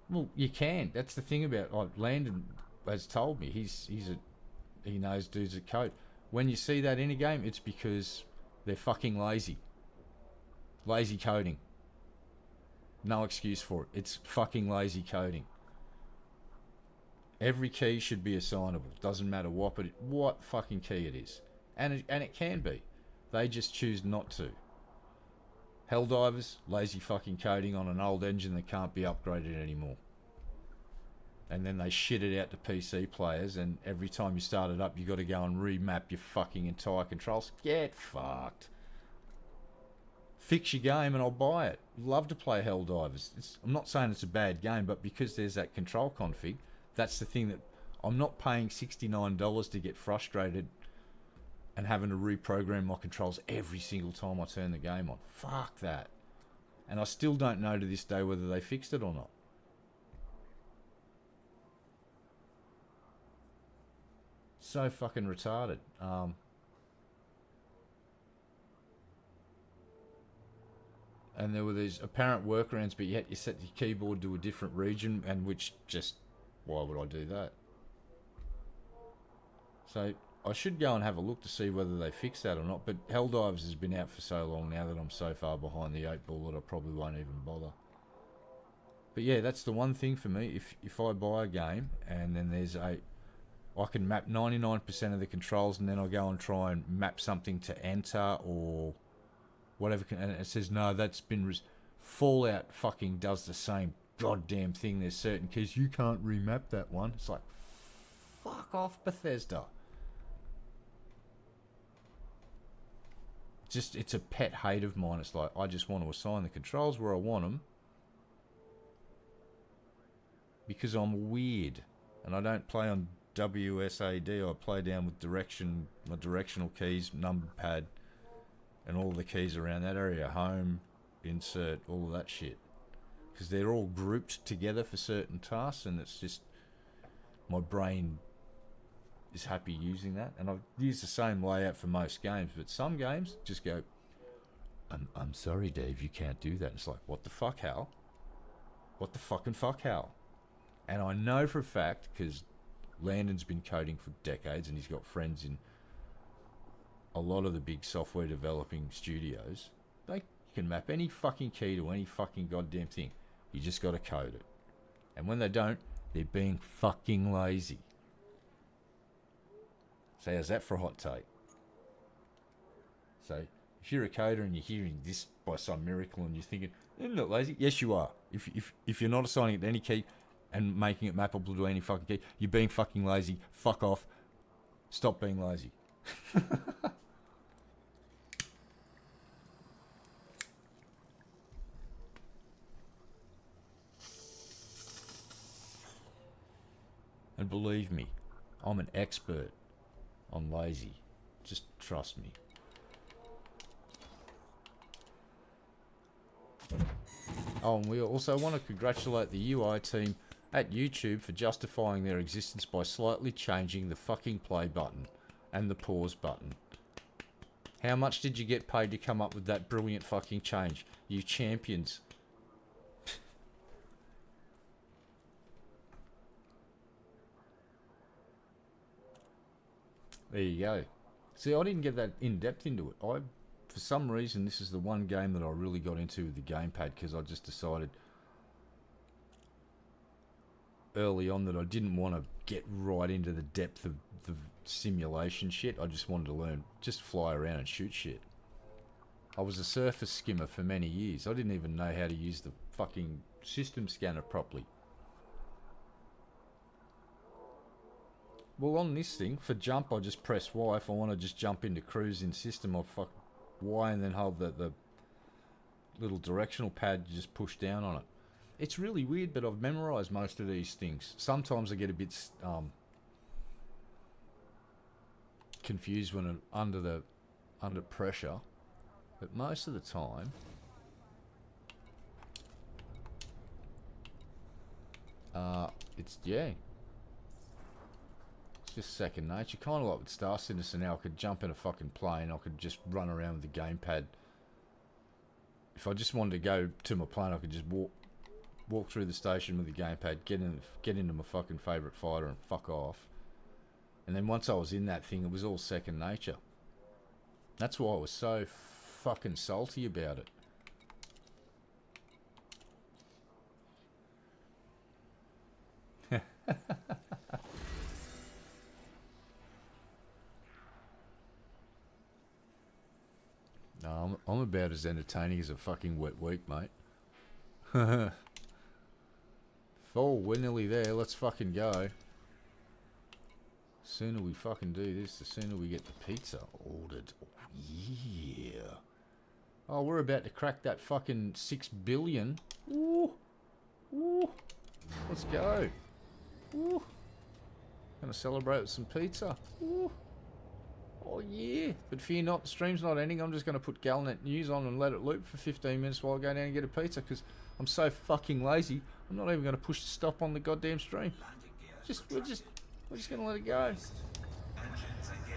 Well, you can. That's the thing about Landon has told me. He knows dudes that code. When you see that in a game, it's because they're fucking lazy. Lazy coding. No excuse for it. It's fucking lazy coding. Every key should be assignable. Doesn't matter what fucking key it is. And it can be. They just choose not to. Helldivers, lazy fucking coding on an old engine that can't be upgraded anymore. And then they shit it out to PC players, and every time you start it up, you got to go and remap your fucking entire controls. Get fucked. fix your game and I'll buy it. Love to play Helldivers. I'm not saying it's a bad game, but because there's that control config, that's the thing that I'm not paying $69 to get frustrated and having to reprogram my controls every single time I turn the game on. Fuck that. And I still don't know to this day whether they fixed it or not. So fucking retarded. And there were these apparent workarounds, but yet you set your keyboard to a different region, and which just, why would I do that? So I should go and have a look to see whether they fixed that or not, but Helldivers has been out for so long now that I'm so far behind the 8 ball that I probably won't even bother. But yeah, that's the one thing for me. If I buy a game and then there's I can map 99% of the controls, and then I go and try and map something to enter or whatever, and it says no, that's been Fallout fucking does the same goddamn thing. There's certain keys you can't remap that one. It's like, fuck off, Bethesda. Just, it's a pet hate of mine. It's like, I just want to assign the controls where I want them because I'm weird and I don't play on WSAD. I play down with my directional keys, number pad, and all the keys around that area, home, insert, all of that shit, because they're all grouped together for certain tasks, and it's just, my brain is happy using that. And I've used the same layout for most games, but some games just go, I'm sorry Dave, you can't do that. It's like, what the fuck, Hal? What the fucking fuck, Hal? And I know for a fact, because Landon's been coding for decades and he's got friends in a lot of the big software developing studios, they can map any fucking key to any fucking goddamn thing. You just got to code it. And when they don't, they're being fucking lazy. So how's that for a hot take? So if you're a coder and you're hearing this by some miracle and you're thinking, you're not lazy. Yes, you are. If you're not assigning it to any key and making it mappable to any fucking key, you're being fucking lazy. Fuck off. Stop being lazy. And believe me, I'm an expert on lazy. Just trust me. Oh, and we also want to congratulate the UI team at YouTube for justifying their existence by slightly changing the fucking play button and the pause button. How much did you get paid to come up with that brilliant fucking change? You champions. There you go. See, I didn't get that in-depth into it. For some reason, this is the one game that I really got into with the gamepad, because I just decided early on that I didn't want to get right into the depth of the simulation shit. I just wanted to learn, just fly around and shoot shit. I was a surface skimmer for many years. I didn't even know how to use the fucking system scanner properly. Well, on this thing, for jump, I just press Y. If I want to just jump into cruise in system, I'll fuck Y and then hold the little directional pad, just push down on it. It's really weird, but I've memorised most of these things. Sometimes I get a bit confused when I'm under pressure, but most of the time, it's just second nature. Kind of like with Star Citizen now, I could jump in a fucking plane, I could just run around with the gamepad. If I just wanted to go to my plane, I could just walk through the station with the gamepad, get into my fucking favourite fighter and fuck off. And then once I was in that thing, it was all second nature. That's why I was so fucking salty about it. No, I'm about as entertaining as a fucking wet week, mate. Oh, we're nearly there. Let's fucking go. The sooner we fucking do this, the sooner we get the pizza ordered. Oh, yeah. Oh, we're about to crack that fucking 6 billion. Ooh. Ooh. Let's go. Ooh. Gonna celebrate with some pizza. Ooh. Oh yeah. But fear not, the stream's not ending. I'm just gonna put Galnet News on and let it loop for 15 minutes while I go down and get a pizza because I'm so fucking lazy. I'm not even gonna push the stop on the goddamn stream. We're just gonna let it go.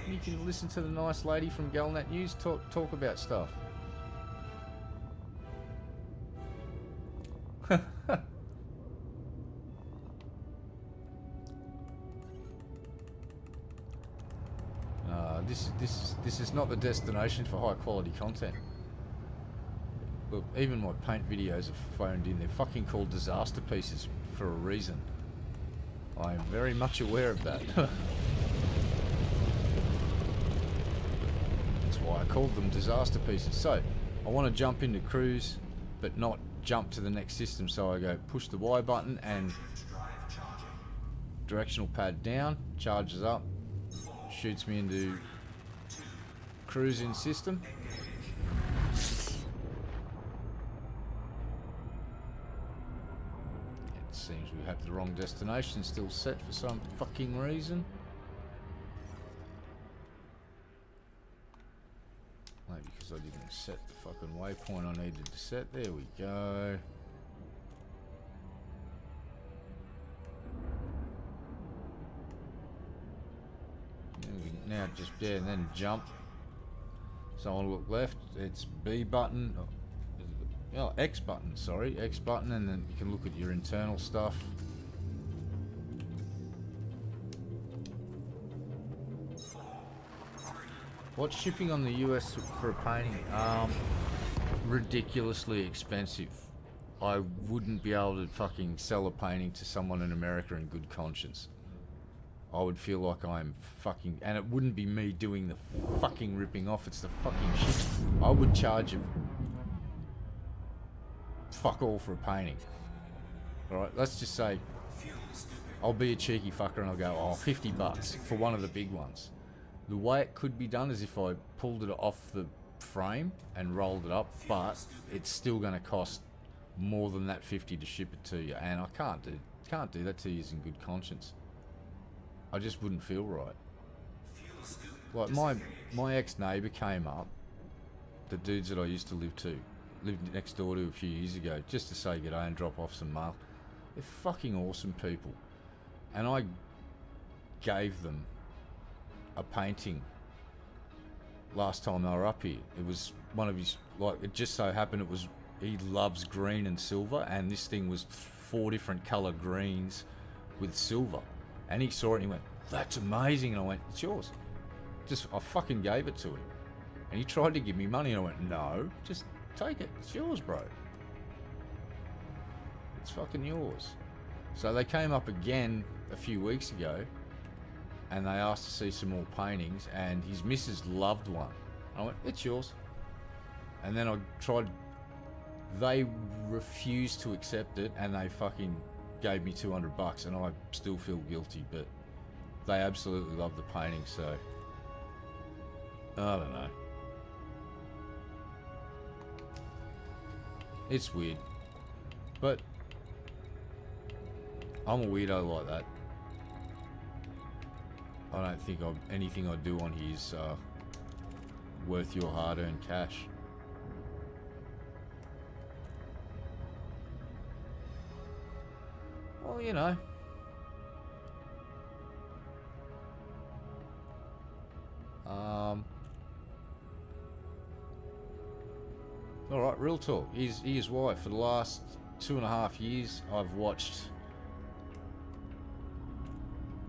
You can listen to the nice lady from Galnet News talk about stuff. This is not the destination for high quality content. Look, even my paint videos are phoned in. They're fucking called disaster pieces for a reason. I am very much aware of that. That's why I called them disaster pieces. So, I want to jump into cruise, but not jump to the next system. So I go push the Y button and directional pad down, charges up, shoots me into cruising system. It seems we have the wrong destination still set for some fucking reason. Maybe because I didn't set the fucking waypoint I needed to set. There we go. Now just there and then jump. So I look left, it's B button, oh, X button, sorry, X button, and then you can look at your internal stuff. What's shipping on the US for a painting? Ridiculously expensive. I wouldn't be able to fucking sell a painting to someone in America in good conscience. I would feel like I'm fucking... And it wouldn't be me doing the fucking ripping off, it's the fucking shit. I would charge him fuck all for a painting. Alright, let's just say I'll be a cheeky fucker and I'll go, oh, $50 for one of the big ones. The way it could be done is if I pulled it off the frame and rolled it up, but it's still going to cost more than that 50 to ship it to you, and I can't do that to you in good conscience. I just wouldn't feel right. Like my ex-neighbour came up, the dudes that I used to lived next door to a few years ago, just to say g'day and drop off some mail. They're fucking awesome people. And I gave them a painting last time they were up here. It was one of his, like, it just so happened it was, he loves green and silver, and this thing was 4 different colour greens with silver. And he saw it and he went, that's amazing. And I went, it's yours. I fucking gave it to him. And he tried to give me money and I went, no, just take it. It's yours, bro. It's fucking yours. So they came up again a few weeks ago and they asked to see some more paintings, and his missus loved one. I went, it's yours. And then I tried, they refused to accept it and they fucking gave me $200, and I still feel guilty, but they absolutely love the painting, so I don't know. It's weird, but I'm a weirdo like that. I don't think anything I do on here is worth your hard-earned cash. Well, you know. Alright, real talk. Here's why. For the last 2.5 years, I've watched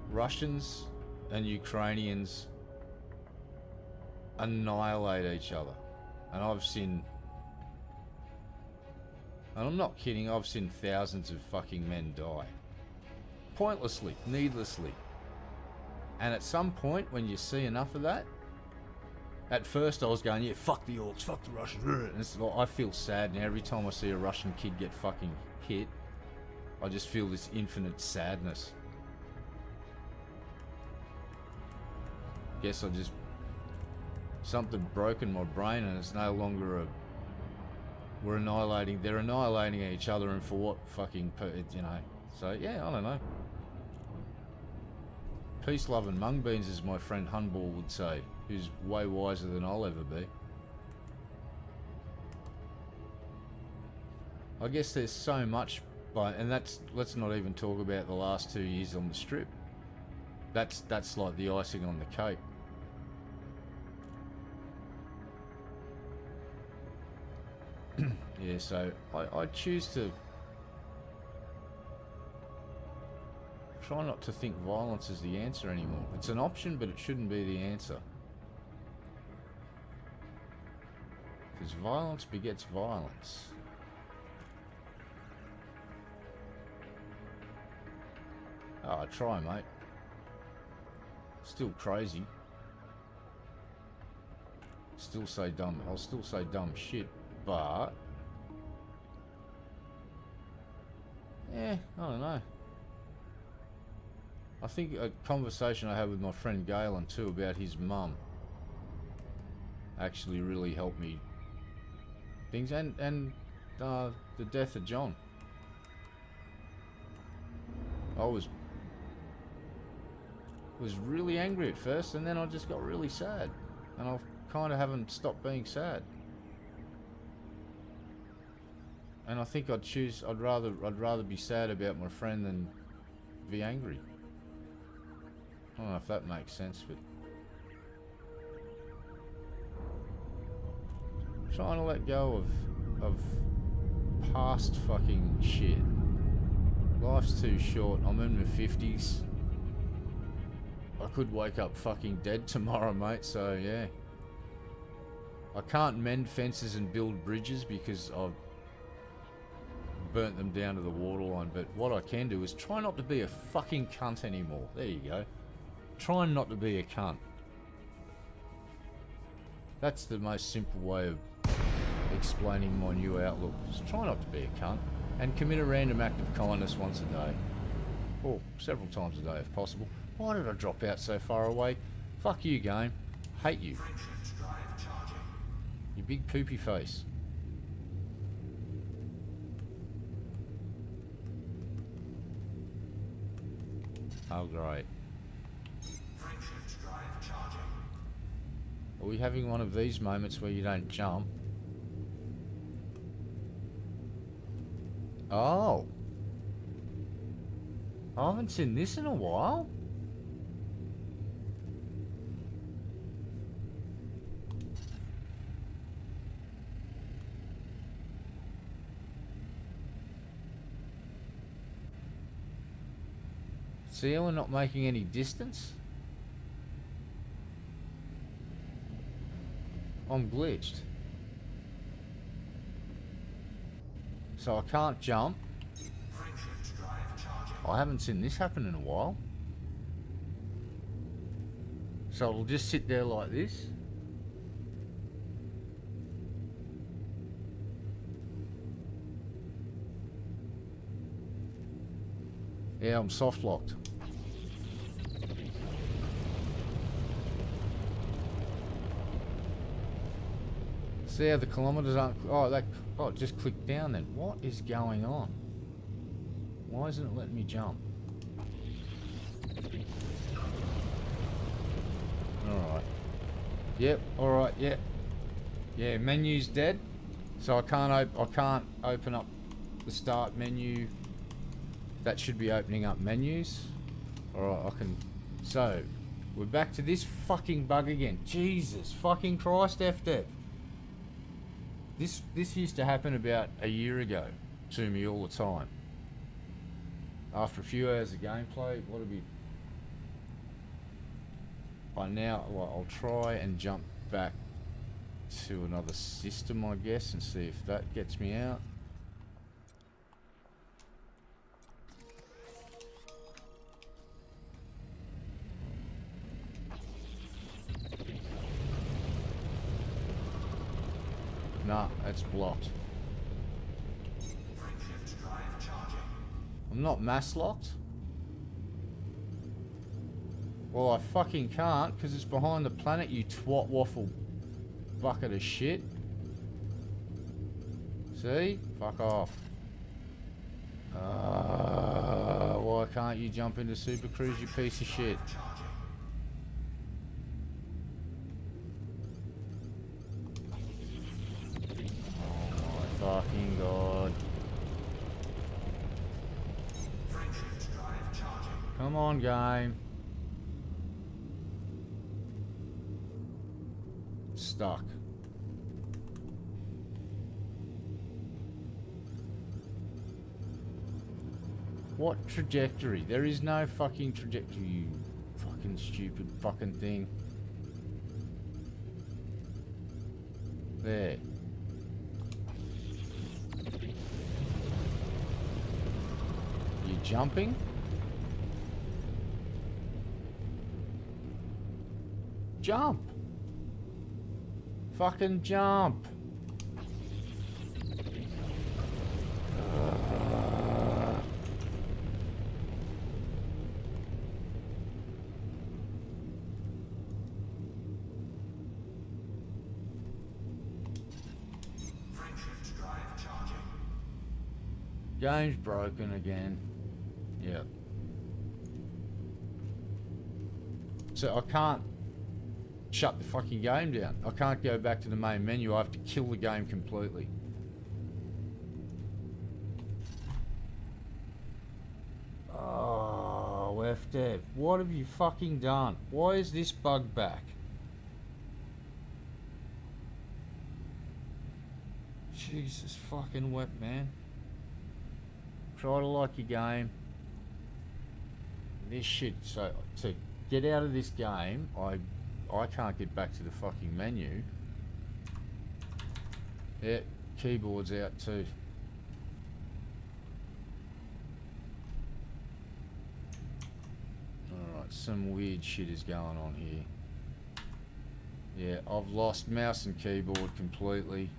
Russians and Ukrainians annihilate each other. And I've seen... And I'm not kidding, I've seen thousands of fucking men die. Pointlessly, needlessly. And at some point, when you see enough of that, at first I was going, yeah, fuck the orcs, fuck the Russians. And it's like, I feel sad now every time I see a Russian kid get fucking hit. I just feel this infinite sadness. Guess I just... something broke in my brain and it's no longer a We're annihilating. They're annihilating each other, and for what fucking, you know? So yeah, I don't know. Peace, love, and mung beans, as my friend Hunball would say, who's way wiser than I'll ever be. I guess there's so much, and let's not even talk about the last 2 years on the strip. That's like the icing on the cake. Yeah, so I choose to try not to think violence is the answer anymore. It's an option, but it shouldn't be the answer. Because violence begets violence. Oh, try, mate. Still crazy. Still say dumb. I'll still say dumb shit, but yeah, I don't know. I think a conversation I had with my friend Galen too about his mum actually really helped me. Things and the death of John. I was really angry at first, and then I just got really sad, and I kind of haven't stopped being sad. And I think I'd rather be sad about my friend than be angry. I don't know if that makes sense, but trying to let go of past fucking shit. Life's too short. I'm in my 50s. I could wake up fucking dead tomorrow, mate, so yeah. I can't mend fences and build bridges because I've burnt them down to the waterline, but what I can do is try not to be a fucking cunt anymore. There you go. Trying not to be a cunt. That's the most simple way of explaining my new outlook. Just try not to be a cunt and commit a random act of kindness once a day. Or several times a day if possible. Why did I drop out so far away? Fuck you, game. Hate you. You big poopy face. Oh, great. Are we having one of these moments where you don't jump? Oh. I haven't seen this in a while. See how we're not making any distance? I'm glitched. So I can't jump. I haven't seen this happen in a while. So it'll just sit there like this. Yeah, I'm soft locked. See how the kilometers aren't... Oh, it just clicked down then. What is going on? Why isn't it letting me jump? Alright. Yep, alright, yeah. Yeah, menu's dead. So I can't open up the start menu. That should be opening up menus. Alright, I can... So, we're back to this fucking bug again. Jesus fucking Christ, FDev. This used to happen about a year ago to me all the time. After a few hours of gameplay, what would be... By now, well, I'll try and jump back to another system, I guess, and see if that gets me out. Nah, it's blocked. I'm not mass locked. Well, I fucking can't because it's behind the planet, you twat waffle bucket of shit. See? Fuck off. Why can't you jump into Super Cruise, you piece of shit? Oh my fucking god. Come on, game. Stuck. What trajectory? There is no fucking trajectory, you fucking stupid fucking thing. There. You jumping? Jump! Fucking jump! Game's broken again. Yep. So I can't shut the fucking game down. I can't go back to the main menu. I have to kill the game completely. Oh, FDev. What have you fucking done? Why is this bug back? Jesus fucking wet, man. Try to like your game. This shit, so to get out of this game, I can't get back to the fucking menu. Yeah, keyboard's out too. Alright, some weird shit is going on here. Yeah, I've lost mouse and keyboard completely.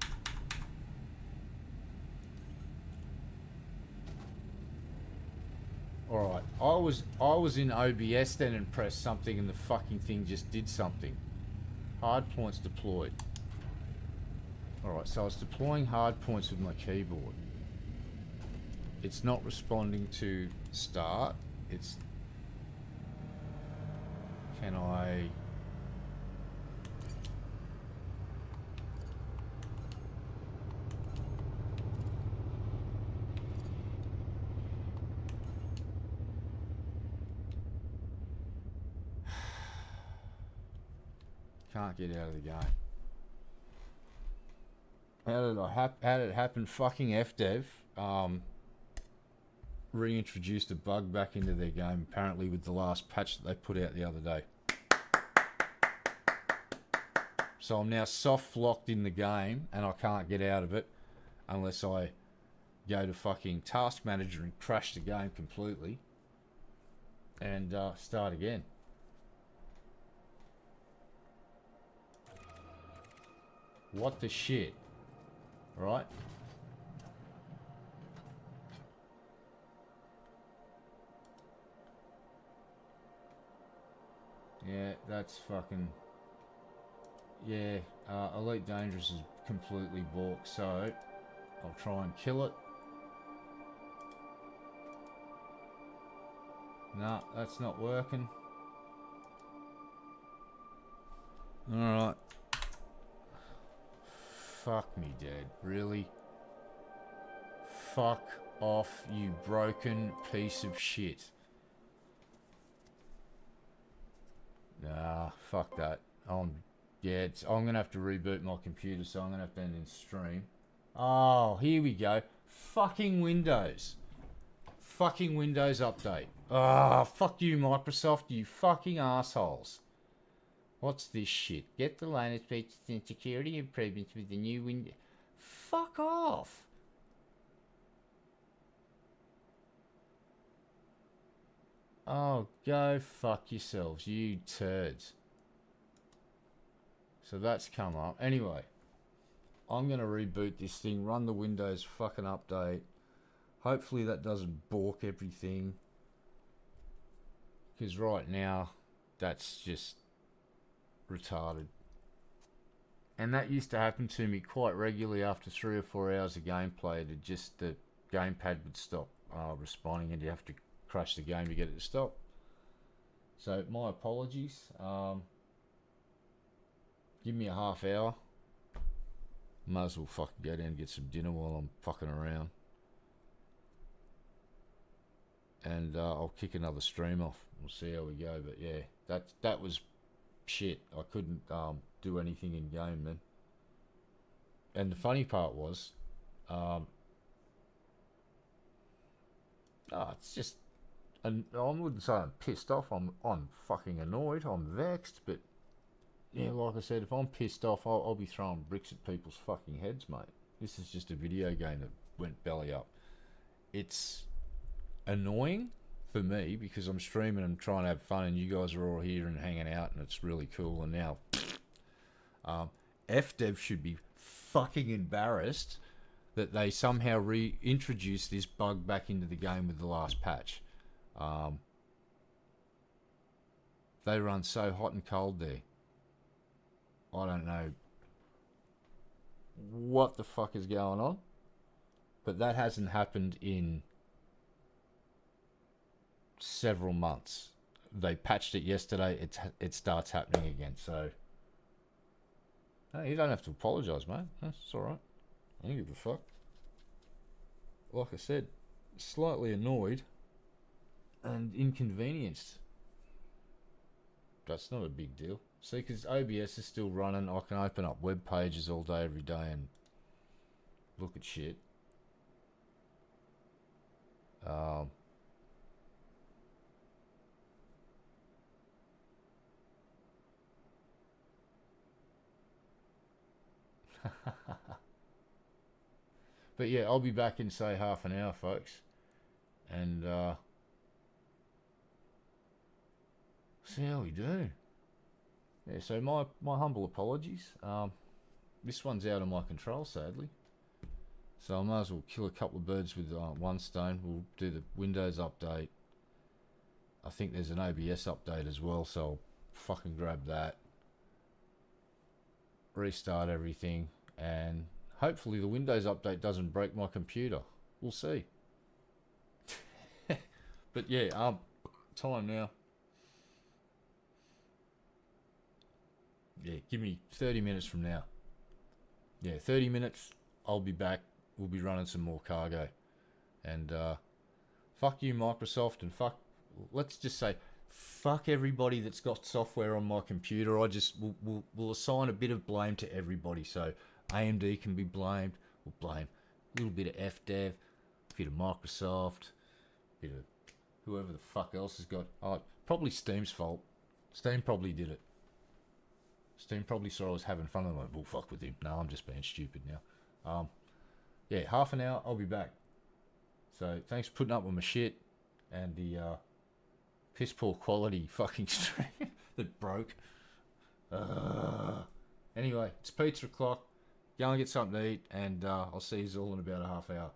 Alright, I was in OBS then and pressed something and the fucking thing just did something. Hard points deployed. Alright, so I was deploying hard points with my keyboard. It's not responding to start. It's... Can I... Can't get out of the game. How did it happen? Fucking FDev reintroduced a bug back into their game, apparently with the last patch that they put out the other day. So I'm now soft locked in the game and I can't get out of it unless I go to fucking Task Manager and crash the game completely and start again. What the shit? Right? Yeah, that's fucking... Yeah, Elite Dangerous is completely balked, so I'll try and kill it. No, that's not working. Alright. Fuck me dead. Really? Fuck off, you broken piece of shit. Nah, fuck that. Yeah, I'm gonna have to reboot my computer, so I'm gonna have to end in stream. Oh, here we go. Fucking Windows. Fucking Windows update. Ah, fuck you, Microsoft, you fucking assholes. What's this shit? Get the Linux-based security improvements with the new Windows. Fuck off. Oh, go fuck yourselves, you turds. So that's come up. Anyway, I'm going to reboot this thing, run the Windows fucking update. Hopefully that doesn't balk everything. Because right now, that's just retarded. And that used to happen to me quite regularly after 3 or 4 hours of gameplay. The gamepad would stop responding, and you have to crash the game to get it to stop. So my apologies. Give me a half hour. Might as well fucking go down and get some dinner while I'm fucking around. And I'll kick another stream off. We'll see how we go. But yeah, that was shit. I couldn't do anything in game then. And the funny part was, it's just, and I wouldn't say I'm pissed off. I'm fucking annoyed. I'm vexed. But yeah, like I said, if I'm pissed off, I'll be throwing bricks at people's fucking heads, mate. This is just a video game that went belly up. It's annoying for me because I'm streaming and trying to have fun, and you guys are all here and hanging out, and it's really cool. And now, FDev should be fucking embarrassed that they somehow reintroduced this bug back into the game with the last patch. They run so hot and cold there. I don't know what the fuck is going on, but that hasn't happened in several months. They patched it yesterday. It starts happening again. So hey, you don't have to apologise, mate. It's all right. I don't give a fuck. Like I said, slightly annoyed and inconvenienced. That's not a big deal. See, because OBS is still running, I can open up web pages all day, every day, and look at shit. But yeah, I'll be back in, say, half an hour, folks. And see how we do. Yeah, so my humble apologies. This one's out of my control, sadly. So I might as well kill a couple of birds with one stone. We'll do the Windows update. I think there's an OBS update as well, so I'll fucking grab that. Restart everything, and hopefully the Windows update doesn't break my computer. We'll see. But yeah, time now. Yeah, give me 30 minutes from now. Yeah, 30 minutes, I'll be back. We'll be running some more cargo. And fuck you, Microsoft, and let's just say, fuck everybody that's got software on my computer. We'll assign a bit of blame to everybody. So AMD can be blamed. We'll blame a little bit of FDev, a bit of Microsoft, a bit of whoever the fuck else has got. Probably Steam's fault. Steam probably did it. Steam probably saw I was having fun and went, well, fuck with him. No, I'm just being stupid now. Yeah, half an hour, I'll be back. So thanks for putting up with my shit and the piss poor quality fucking stream that broke. Anyway, it's pizza o'clock. Go and get something to eat, and I'll see you all in about a half hour.